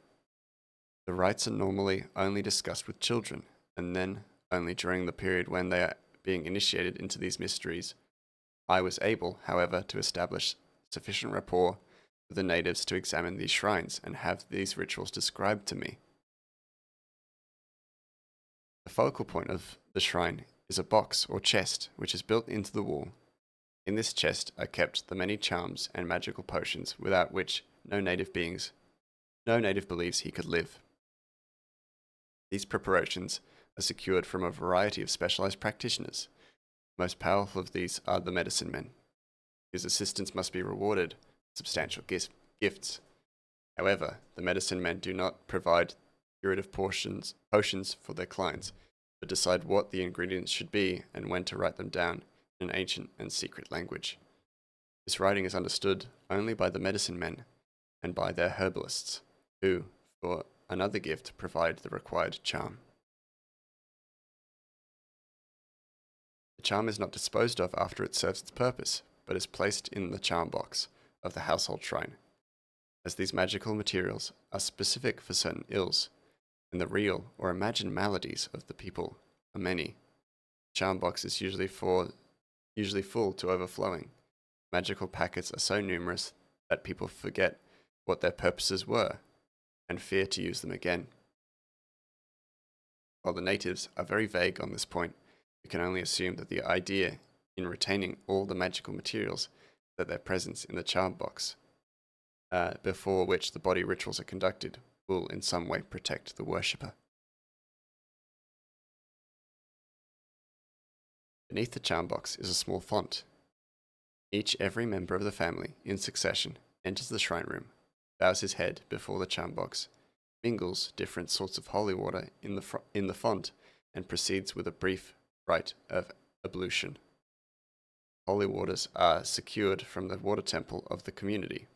The rites are normally only discussed with children, and then only during the period when they are being initiated into these mysteries. I was able, however, to establish sufficient rapport with the natives to examine these shrines and have these rituals described to me. The focal point of the shrine is a box or chest which is built into the wall. In this chest are kept the many charms and magical potions without which no native believes he could live. These preparations are secured from a variety of specialized practitioners. The most powerful of these are the medicine men, whose assistance must be rewarded with substantial gifts. However, the medicine men do not provide curative potions for their clients, but decide what the ingredients should be and when to write them down in an ancient and secret language. This writing is understood only by the medicine men and by their herbalists, who, for another gift, provide the required charm. The charm is not disposed of after it serves its purpose, but is placed in the charm box of the household shrine. As these magical materials are specific for certain ills, and the real or imagined maladies of the people are many, the charm box is usually full to overflowing. Magical packets are so numerous that people forget what their purposes were and fear to use them again. While the natives are very vague on this point, we can only assume that the idea in retaining all the magical materials that their presence in the charm box, before which the body rituals are conducted, will in some way protect the worshipper. Beneath the charm box is a small font. Every member of the family, in succession, enters the shrine room, bows his head before the charm box, mingles different sorts of holy water in the font, and proceeds with a brief rite of ablution. Holy waters are secured from the water temple of the community,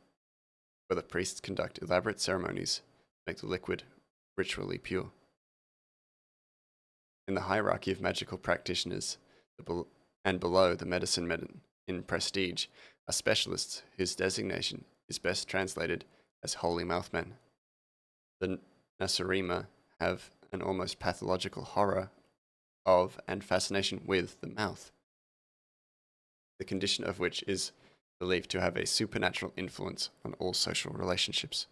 where the priests conduct elaborate ceremonies to make the liquid ritually pure. In the hierarchy of magical practitioners, and below the medicine men in prestige, are specialists whose designation is best translated as holy mouthmen. The Nasarima have an almost pathological horror of and fascination with the mouth, the condition of which is believed to have a supernatural influence on all social relationships.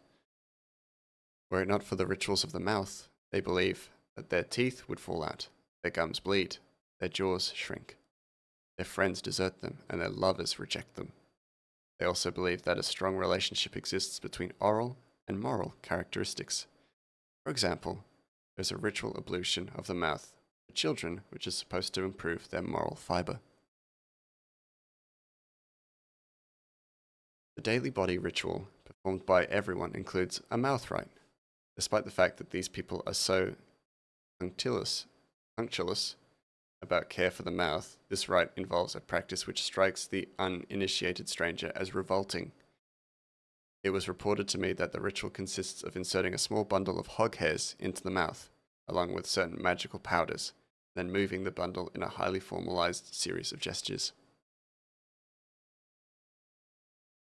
Were it not for the rituals of the mouth, they believe that their teeth would fall out, their gums bleed, their jaws shrink, their friends desert them, and their lovers reject them. They also believe that a strong relationship exists between oral and moral characteristics. For example, there's a ritual ablution of the mouth for children which is supposed to improve their moral fiber. The daily body ritual performed by everyone includes a mouth rite. Despite the fact that these people are so punctilious about care for the mouth, this rite involves a practice which strikes the uninitiated stranger as revolting. It was reported to me that the ritual consists of inserting a small bundle of hog hairs into the mouth, along with certain magical powders, then moving the bundle in a highly formalized series of gestures.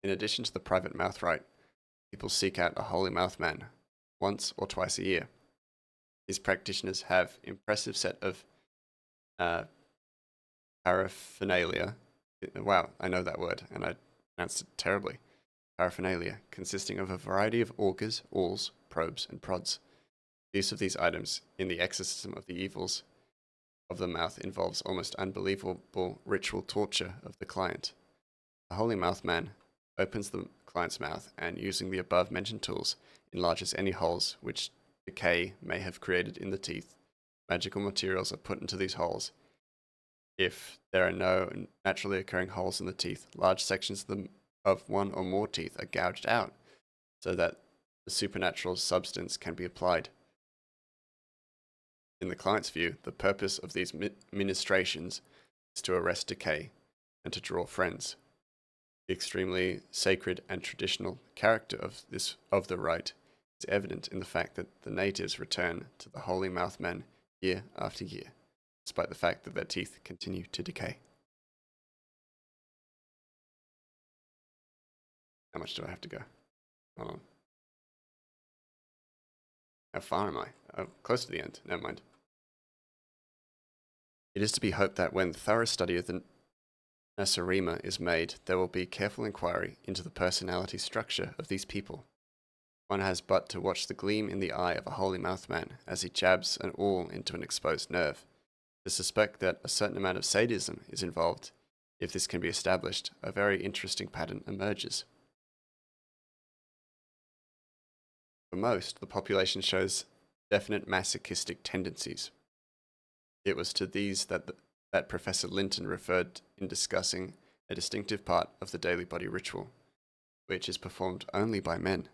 In addition to the private mouth rite, people seek out a holy mouth man once or twice a year. These practitioners have impressive set of paraphernalia. Wow, I know that word, and I pronounced it terribly. Paraphernalia, consisting of a variety of augers, awls, probes, and prods. The use of these items in the exorcism of the evils of the mouth involves almost unbelievable ritual torture of the client. The holy mouth man opens the client's mouth and, using the above-mentioned tools, enlarges any holes which decay may have created in the teeth. Magical materials are put into these holes. If there are no naturally occurring holes in the teeth, large sections of one or more teeth are gouged out so that the supernatural substance can be applied. In the client's view, the purpose of these ministrations is to arrest decay. and to draw friends. The extremely sacred and traditional character of the rite is evident in the fact that the natives return to the Holy Mouth Men year after year, despite the fact that their teeth continue to decay. How much do I have to go? Hold on. How far am I? Oh, close to the end. Never mind. It is to be hoped that when thorough study of the Nasarima is made, there will be careful inquiry into the personality structure of these people. One has but to watch the gleam in the eye of a holy mouth man as he jabs an awl into an exposed nerve, to suspect that a certain amount of sadism is involved. If this can be established, a very interesting pattern emerges. For most, the population shows definite masochistic tendencies. It was to these that Professor Linton referred in discussing a distinctive part of the daily body ritual, which is performed only by men.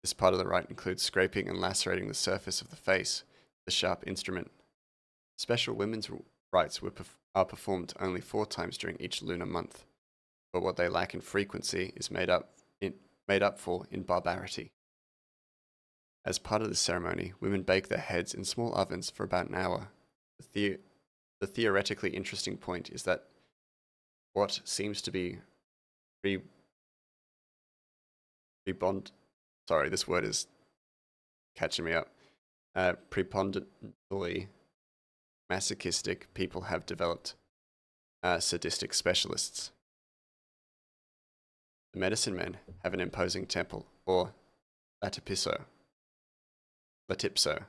This part of the rite includes scraping and lacerating the surface of the face with a sharp instrument. Special women's rites are performed only 4 times during each lunar month, but what they lack in frequency is made up for in barbarity. As part of this ceremony, women bake their heads in small ovens for about an hour. The theoretically interesting point is that what seems to be this word is catching me up. Preponderantly masochistic people have developed sadistic specialists. The medicine men have an imposing temple, or latipso,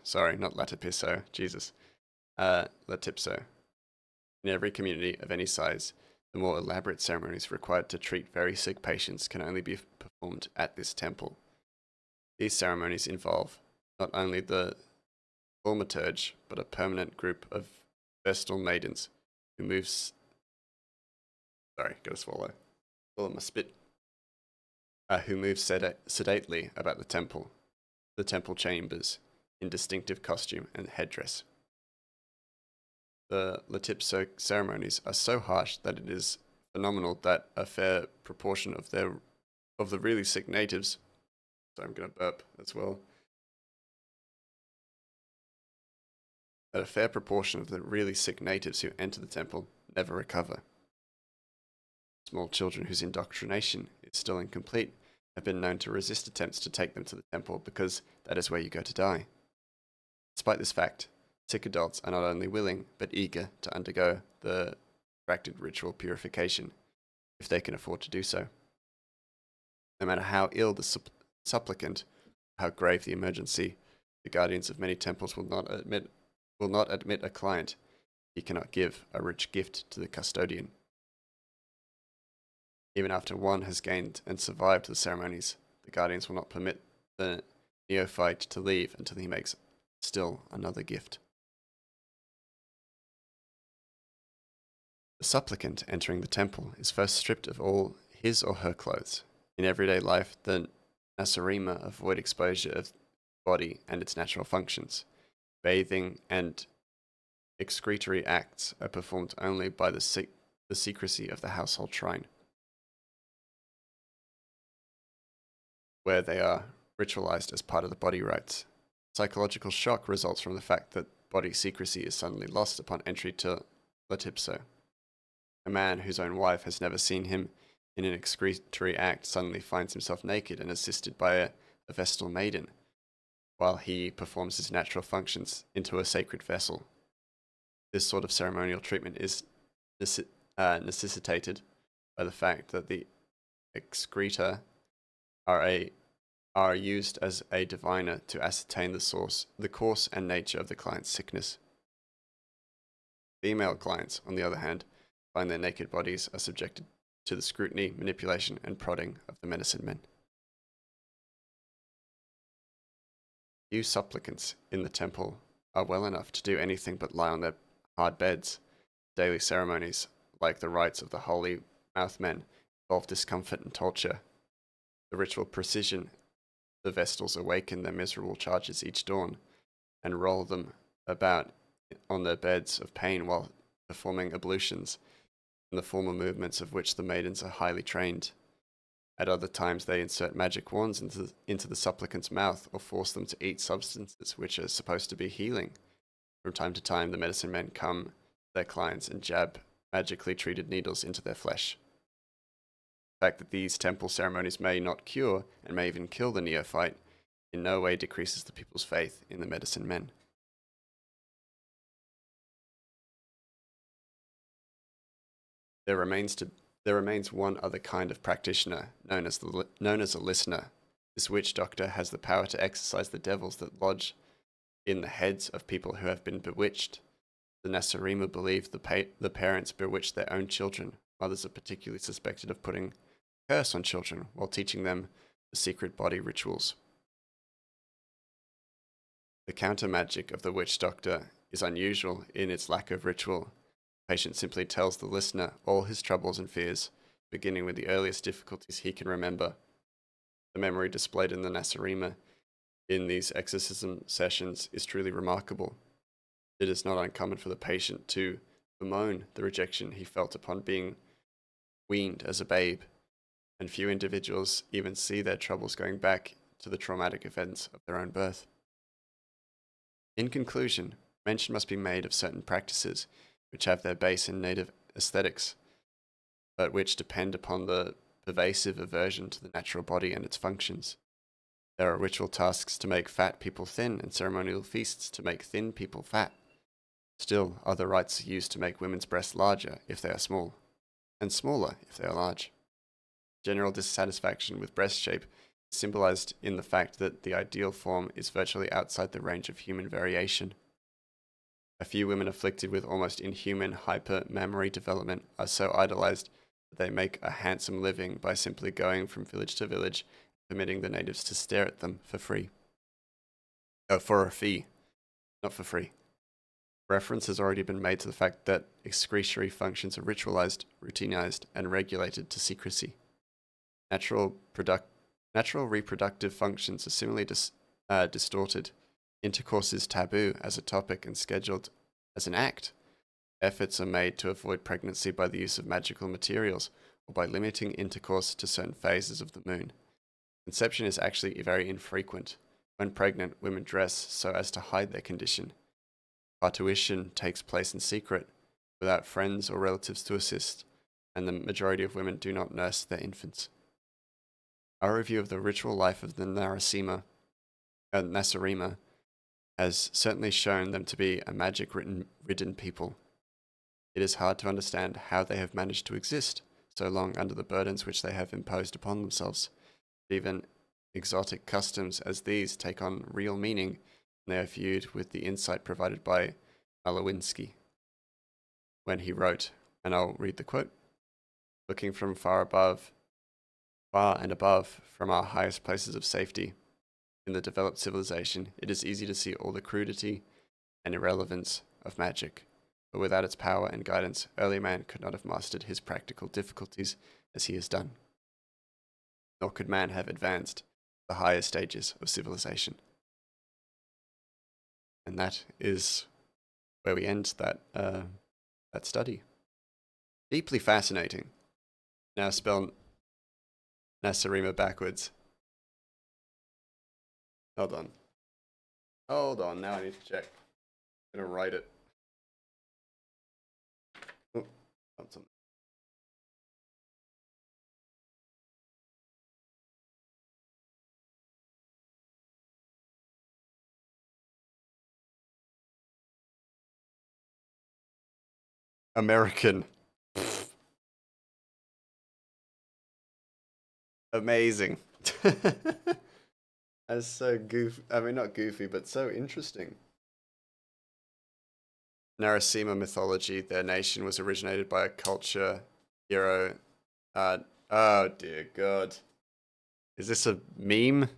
sorry, not latipiso, Jesus. Latipso. In every community of any size, the more elaborate ceremonies required to treat very sick patients can only be performed at this temple. These ceremonies involve not only the thaumaturge, but a permanent group of Vestal maidens who moves. Sorry, gotta swallow. Swallow my spit. Who move sedately about the temple chambers, in distinctive costume and headdress. The Latipso ceremonies are so harsh that it is phenomenal that a fair proportion of the really sick natives. So I'm gonna burp as well. That a fair proportion of the really sick natives who enter the temple never recover. Small children whose indoctrination is still incomplete have been known to resist attempts to take them to the temple because that is where you go to die. Despite this fact, sick adults are not only willing but eager to undergo the protracted ritual purification, if they can afford to do so. No matter how ill the supplicant, how grave the emergency, the guardians of many temples will not admit a client he cannot give a rich gift to the custodian. Even after one has gained and survived the ceremonies, the guardians will not permit the neophyte to leave until he makes still another gift. The supplicant entering the temple is first stripped of all his or her clothes. In everyday life, the Nasarima avoid exposure of the body and its natural functions. Bathing and excretory acts are performed only by the secrecy of the household shrine, where they are ritualized as part of the body rites. Psychological shock results from the fact that body secrecy is suddenly lost upon entry to Latipso. A man whose own wife has never seen him in an excretory act suddenly finds himself naked and assisted by a Vestal maiden, while he performs his natural functions into a sacred vessel. This sort of ceremonial treatment is necessitated by the fact that the excreta are used as a diviner to ascertain the course and nature of the client's sickness. Female clients, on the other hand, find their naked bodies are subjected to the scrutiny, manipulation, and prodding of the medicine men. Few supplicants in the temple are well enough to do anything but lie on their hard beds. Daily ceremonies, like the rites of the holy mouth men, involve discomfort and torture. The ritual precision, the Vestals awaken their miserable charges each dawn and roll them about on their beds of pain while performing ablutions in the formal movements of which the maidens are highly trained. At other times, they insert magic wands into the supplicant's mouth or force them to eat substances which are supposed to be healing. From time to time, the medicine men come to their clients and jab magically treated needles into their flesh. The fact that these temple ceremonies may not cure and may even kill the neophyte in no way decreases the people's faith in the medicine men. There remains one other kind of practitioner, known as a listener. This witch doctor has the power to exorcise the devils that lodge in the heads of people who have been bewitched. The Nasarima believe the parents bewitch their own children. Mothers are particularly suspected of putting a curse on children while teaching them the secret body rituals. The counter magic of the witch doctor is unusual in its lack of ritual. The patient simply tells the listener all his troubles and fears, beginning with the earliest difficulties he can remember. The memory displayed in the Nasarima in these exorcism sessions is truly remarkable. It is not uncommon for the patient to bemoan the rejection he felt upon being weaned as a babe, and few individuals even see their troubles going back to the traumatic events of their own birth. In conclusion, mention must be made of certain practices which have their base in native aesthetics, but which depend upon the pervasive aversion to the natural body and its functions. There are ritual tasks to make fat people thin and ceremonial feasts to make thin people fat. Still, other rites are used to make women's breasts larger if they are small, and smaller if they are large. General dissatisfaction with breast shape is symbolized in the fact that the ideal form is virtually outside the range of human variation. A few women afflicted with almost inhuman hypermammary development are so idolized that they make a handsome living by simply going from village to village, permitting the natives to stare at them for free. Oh, for a fee, not for free. Reference has already been made to the fact that excretory functions are ritualized, routinized, and regulated to secrecy. Natural reproductive functions are similarly distorted. Intercourse is taboo as a topic and scheduled as an act. Efforts are made to avoid pregnancy by the use of magical materials or by limiting intercourse to certain phases of the moon. Conception is actually very infrequent. When pregnant, women dress so as to hide their condition. Parturition takes place in secret, without friends or relatives to assist, and the majority of women do not nurse their infants. Our review of the ritual life of the Nasarima has certainly shown them to be a magic-ridden people. It is hard to understand how they have managed to exist so long under the burdens which they have imposed upon themselves. Even exotic customs as these take on real meaning when they are viewed with the insight provided by Malowinski when he wrote, and I'll read the quote, "Looking from far and above, from our highest places of safety, in the developed civilization, it is easy to see all the crudity and irrelevance of magic. But without its power and guidance, early man could not have mastered his practical difficulties as he has done. Nor could man have advanced to the higher stages of civilization." And that is where we end that study. Deeply fascinating. Now spell Nasarima backwards. Hold on, now I need to check. I'm gonna write it. Oh, something. American. Amazing. That's so goofy. I mean, not goofy, but so interesting. Narasima mythology, their nation was originated by a culture hero. Oh dear God. Is this a meme?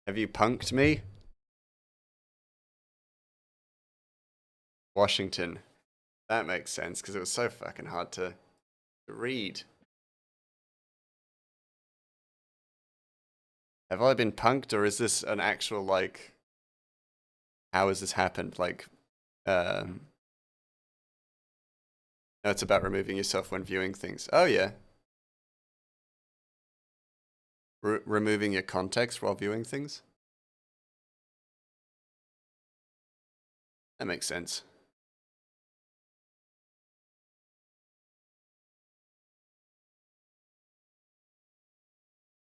Have you punked me? Washington. That makes sense, because it was so fucking hard to read. Have I been punked, or is this an actual, like... How has this happened? Like, No, it's about removing yourself when viewing things. Oh yeah, removing your context while viewing things. That makes sense.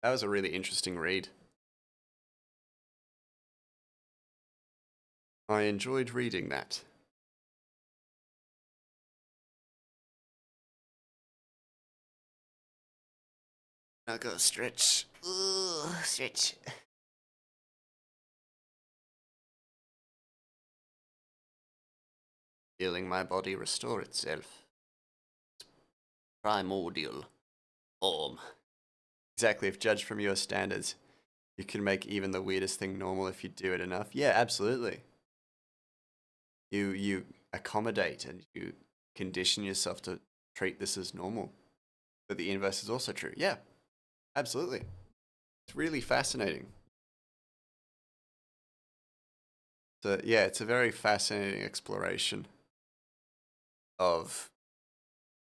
That was a really interesting read. I enjoyed reading that. I'll go stretch. Ooh, stretch. Feeling my body restore itself. Primordial form. Exactly, if judged from your standards, you can make even the weirdest thing normal if you do it enough. Yeah, absolutely. You accommodate and you condition yourself to treat this as normal. But the inverse is also true. Yeah, absolutely. It's really fascinating. So yeah, it's a very fascinating exploration of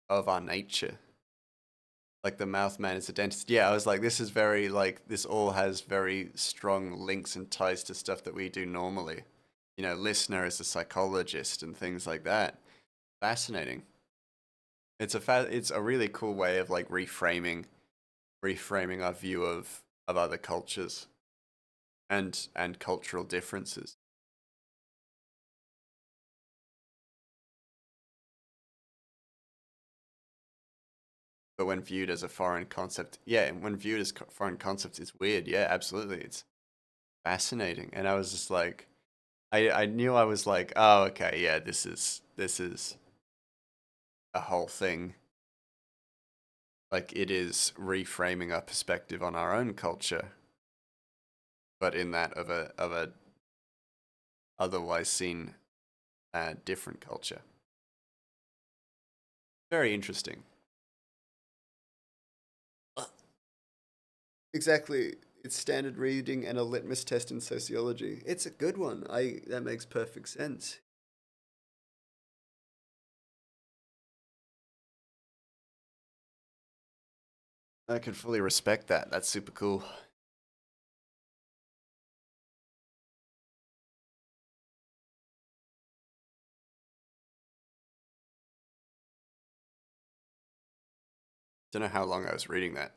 our nature. Like the mouth man is a dentist. Yeah, I was like, this is very like this all has very strong links and ties to stuff that we do normally. You know, listener is a psychologist and things like that. Fascinating. It's a really cool way of like reframing our view of other cultures and cultural differences. But when viewed as a foreign concept, yeah, and when viewed as foreign concepts, it's weird. Yeah, absolutely, it's fascinating. And I was just like, I knew I was like, oh, okay, yeah, this is a whole thing. Like it is reframing our perspective on our own culture, but in that of a otherwise seen different culture. Very interesting. Exactly. It's standard reading and a litmus test in sociology. It's a good one. I That makes perfect sense. I can fully respect that. That's super cool. Don't know how long I was reading that.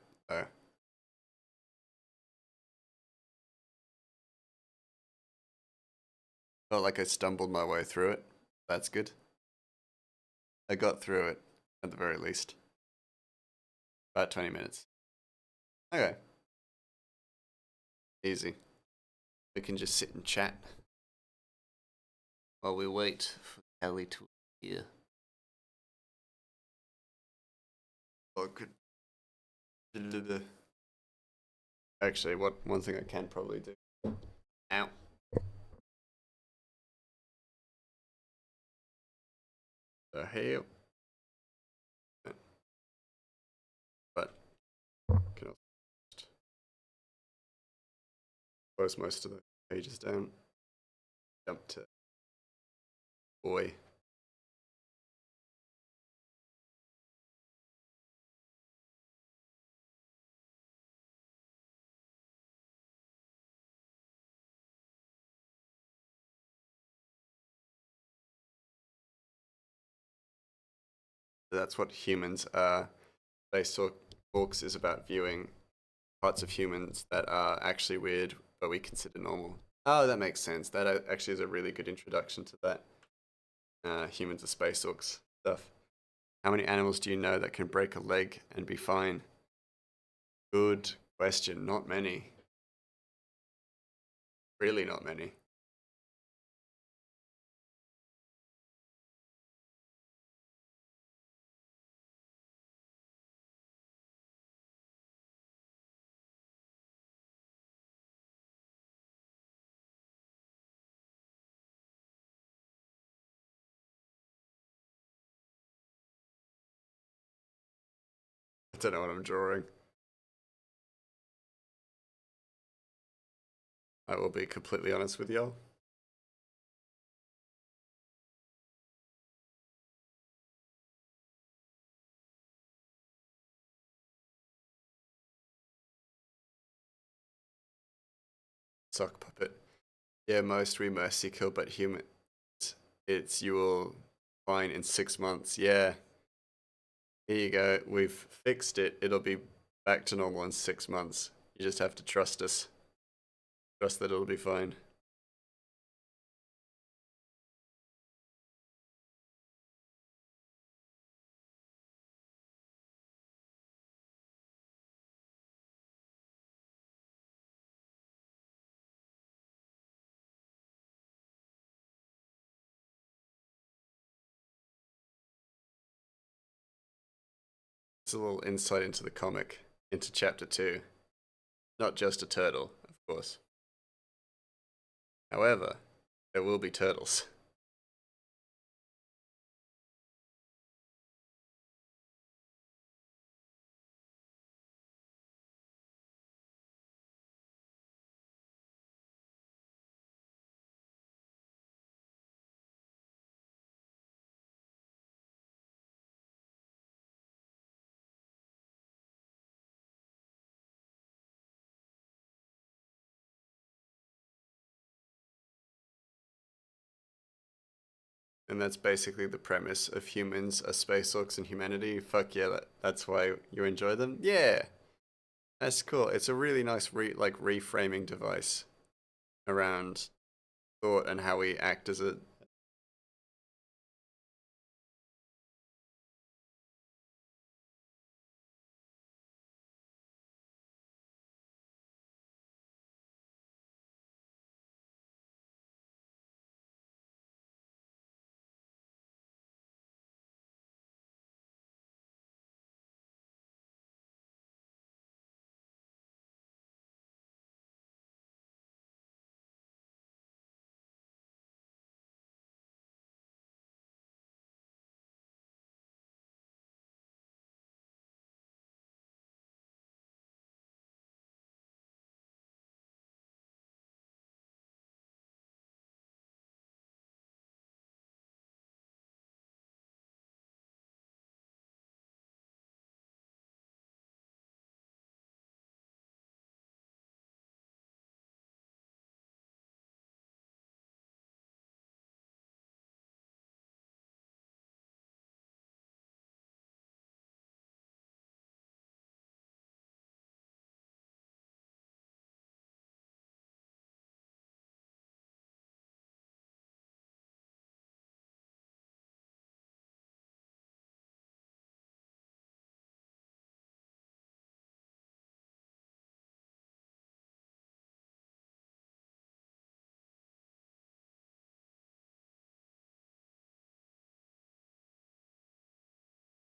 Felt like I stumbled my way through it. That's good. I got through it at the very least. About 20 minutes. Okay, easy. We can just sit and chat while we wait for Ellie to appear. Or could actually, what one thing I can probably do. Ow. The hell. But can I close most of the pages down. Jump to boy. That's what humans are. Beanstalk Books is about viewing parts of humans that are actually weird, but we consider normal. Oh, that makes sense. That actually is a really good introduction to that. Humans are space orcs stuff. How many animals do you know that can break a leg and be fine? Good question. Not many. Really, not many. I don't know what I'm drawing. I will be completely honest with y'all. Sock puppet. Yeah, most we mercy kill, but humans, it's you will fine in 6 months. Yeah, here you go. We've fixed it. It'll be back to normal in 6 months. You just have to trust us. Trust that it'll be fine. It's a little insight into the comic, into chapter 2. Not just a turtle, of course. However, there will be turtles. And that's basically the premise of humans are space orcs and humanity. Fuck yeah, that's why you enjoy them? Yeah, that's cool. It's a really nice reframing device around thought and how we act as a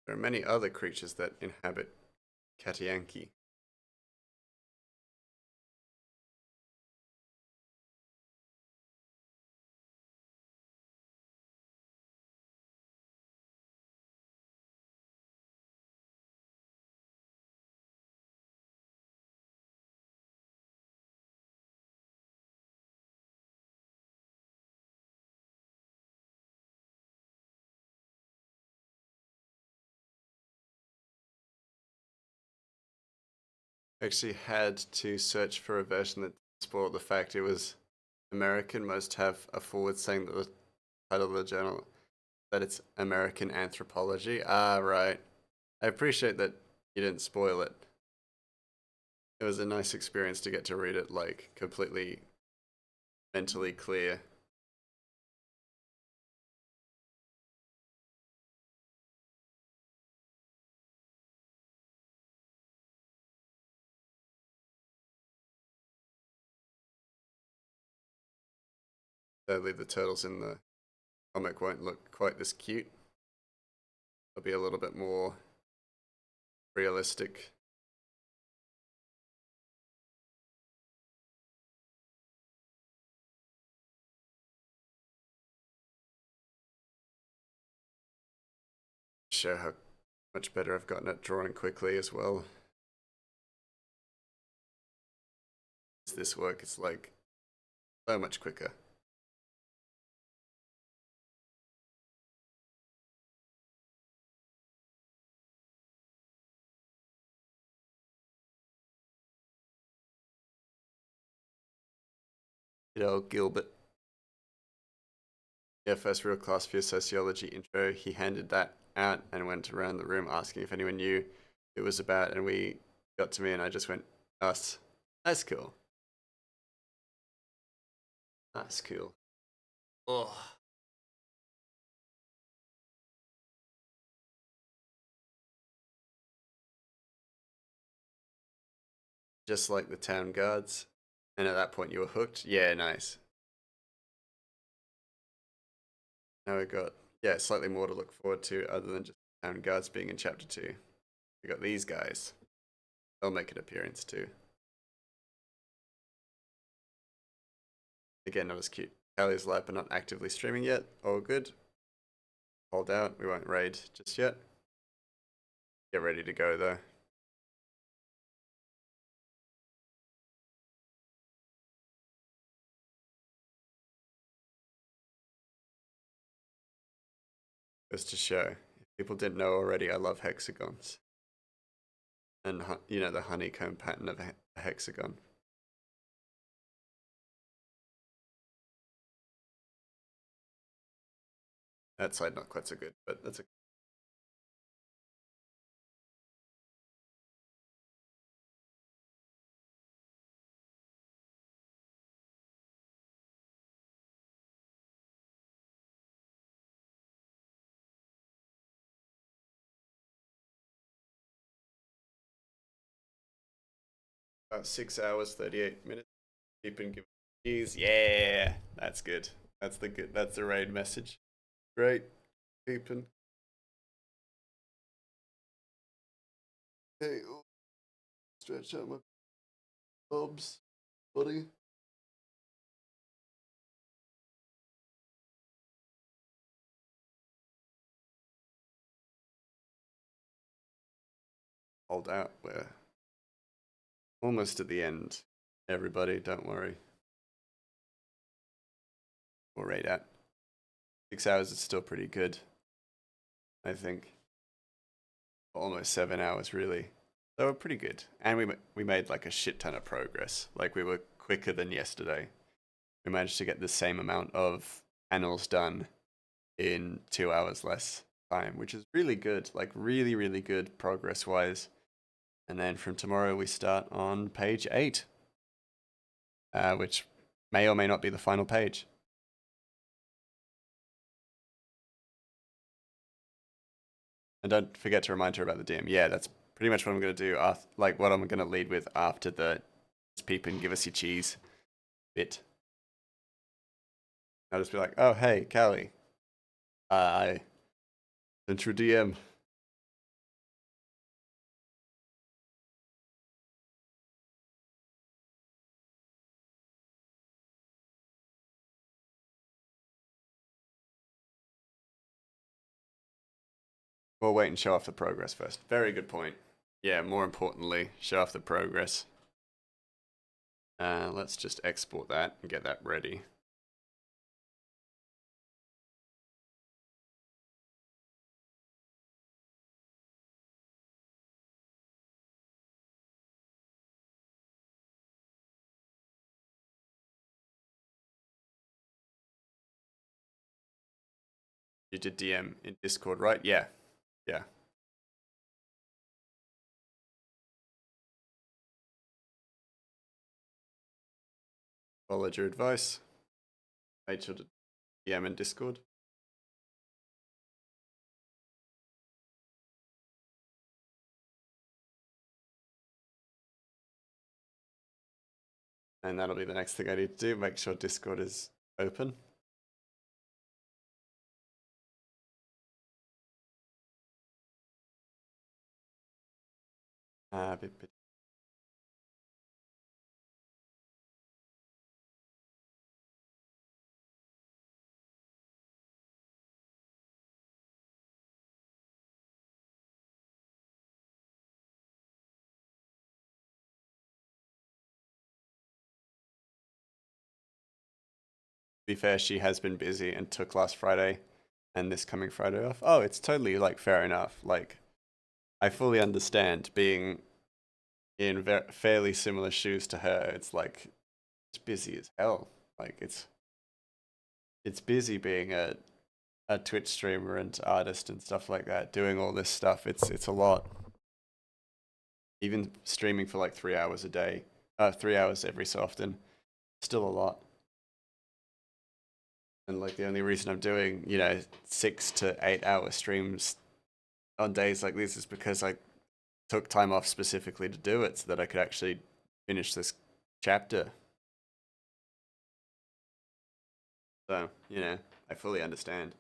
there are many other creatures that inhabit Katianki. Actually had to search for a version that spoiled the fact it was American. Most have a forward saying that the title of the journal that it's American Anthropology. Ah, right. I appreciate that you didn't spoil it. It was a nice experience to get to read it like completely mentally clear. Sadly, the turtles in the comic won't look quite this cute. They'll be a little bit more realistic. Show how much better I've gotten at drawing quickly as well. This work is like so much quicker. Good old Gilbert. Yeah, first real class for your sociology intro. He handed that out and went around the room asking if anyone knew who it was about, and we got to me, and I just went, us. That's cool. That's cool. Oh. Just like the town guards. And at that point you were hooked? Yeah, nice. Now we got, yeah, slightly more to look forward to other than just town guards being in chapter 2. We got these guys. They'll make an appearance too. Again, not as cute. Callie's live but not actively streaming yet. All good. Hold out. We won't raid just yet. Get ready to go though. Just to show. If people didn't know already, I love hexagons. And, you know, the honeycomb pattern of a hexagon. That side not quite so good, but that's a 6 hours, 38 minutes. Keep and give cheese. Yeah, that's good. That's the raid message. Great. Keeping. Hey, stretch out my bobs, buddy. Hold out. We're almost at the end. Everybody, don't worry. We'll raid out. 6 hours is still pretty good, I think. Almost 7 hours, really. So we're pretty good. And we made like a shit ton of progress. Like we were quicker than yesterday. We managed to get the same amount of panels done in 2 hours less time, which is really good. Like really, really good progress wise. And then from tomorrow we start on page 8, which may or may not be the final page. And don't forget to remind her about the DM. Yeah, that's pretty much what I'm going to do. Like what I'm going to lead with after the peep and give us your cheese bit. I'll just be like, oh, hey, Callie. I sent you a DM. We'll wait and show off the progress first. Very good point. Yeah, more importantly, show off the progress. Let's just export that and get that ready. You did DM in Discord, right? Yeah. Yeah. Followed your advice. Made sure to DM in Discord. And that'll be the next thing I need to do. Make sure Discord is open. Be fair, she has been busy and took last Friday and this coming Friday off. Oh, it's totally like fair enough. Like, I fully understand being in fairly similar shoes to her. It's like, it's busy as hell. Like it's busy being a Twitch streamer and artist and stuff like that. Doing all this stuff, it's a lot. Even streaming for like 3 hours a day, 3 hours every so often, still a lot. And like the only reason I'm doing, 6 to 8 hour streams on days like this is because I took time off specifically to do it so that I could actually finish this chapter. So, I fully understand.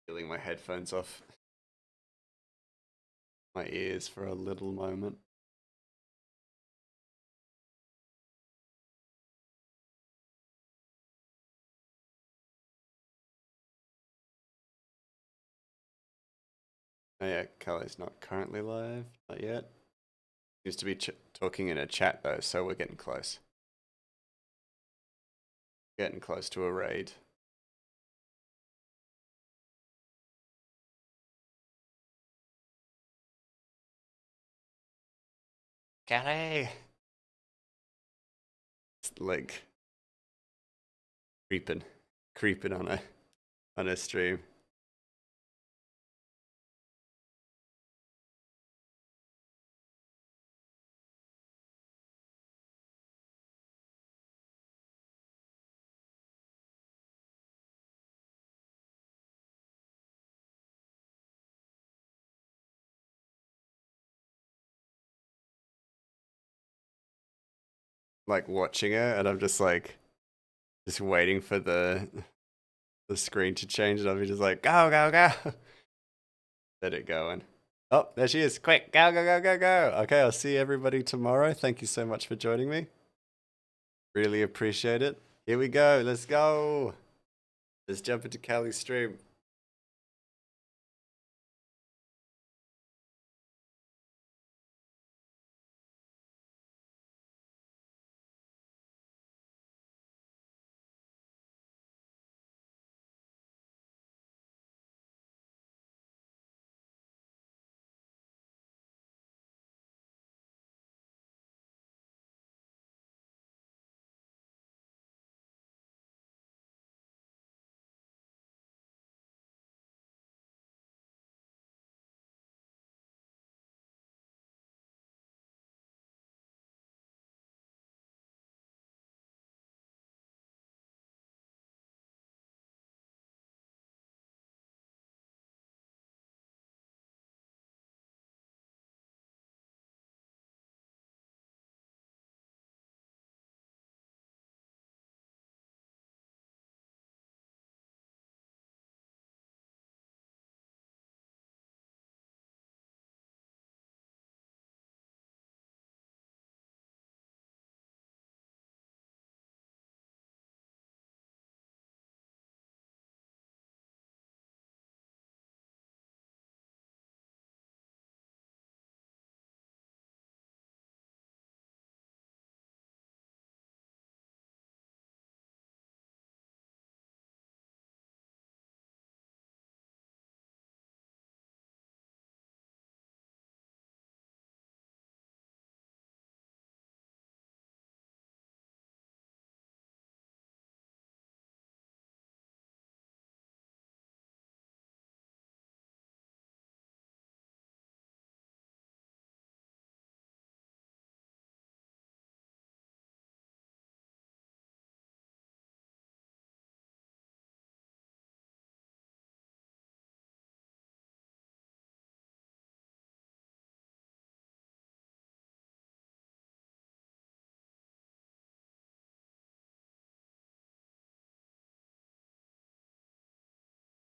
Peeling my headphones off my ears for a little moment. Oh yeah, Kali's not currently live, not yet. Used to be talking in a chat though, so we're getting close. Getting close to a raid. Kali! It's like creeping on a stream. Like watching it, and I'm just like, just waiting for the screen to change, and I'll be just like, go, go, go. Let it going. Oh, there she is. Quick, go, go, go, go, go. Okay, I'll see everybody tomorrow. Thank you so much for joining me. Really appreciate it. Here we go. Let's go. Let's jump into Kali's stream.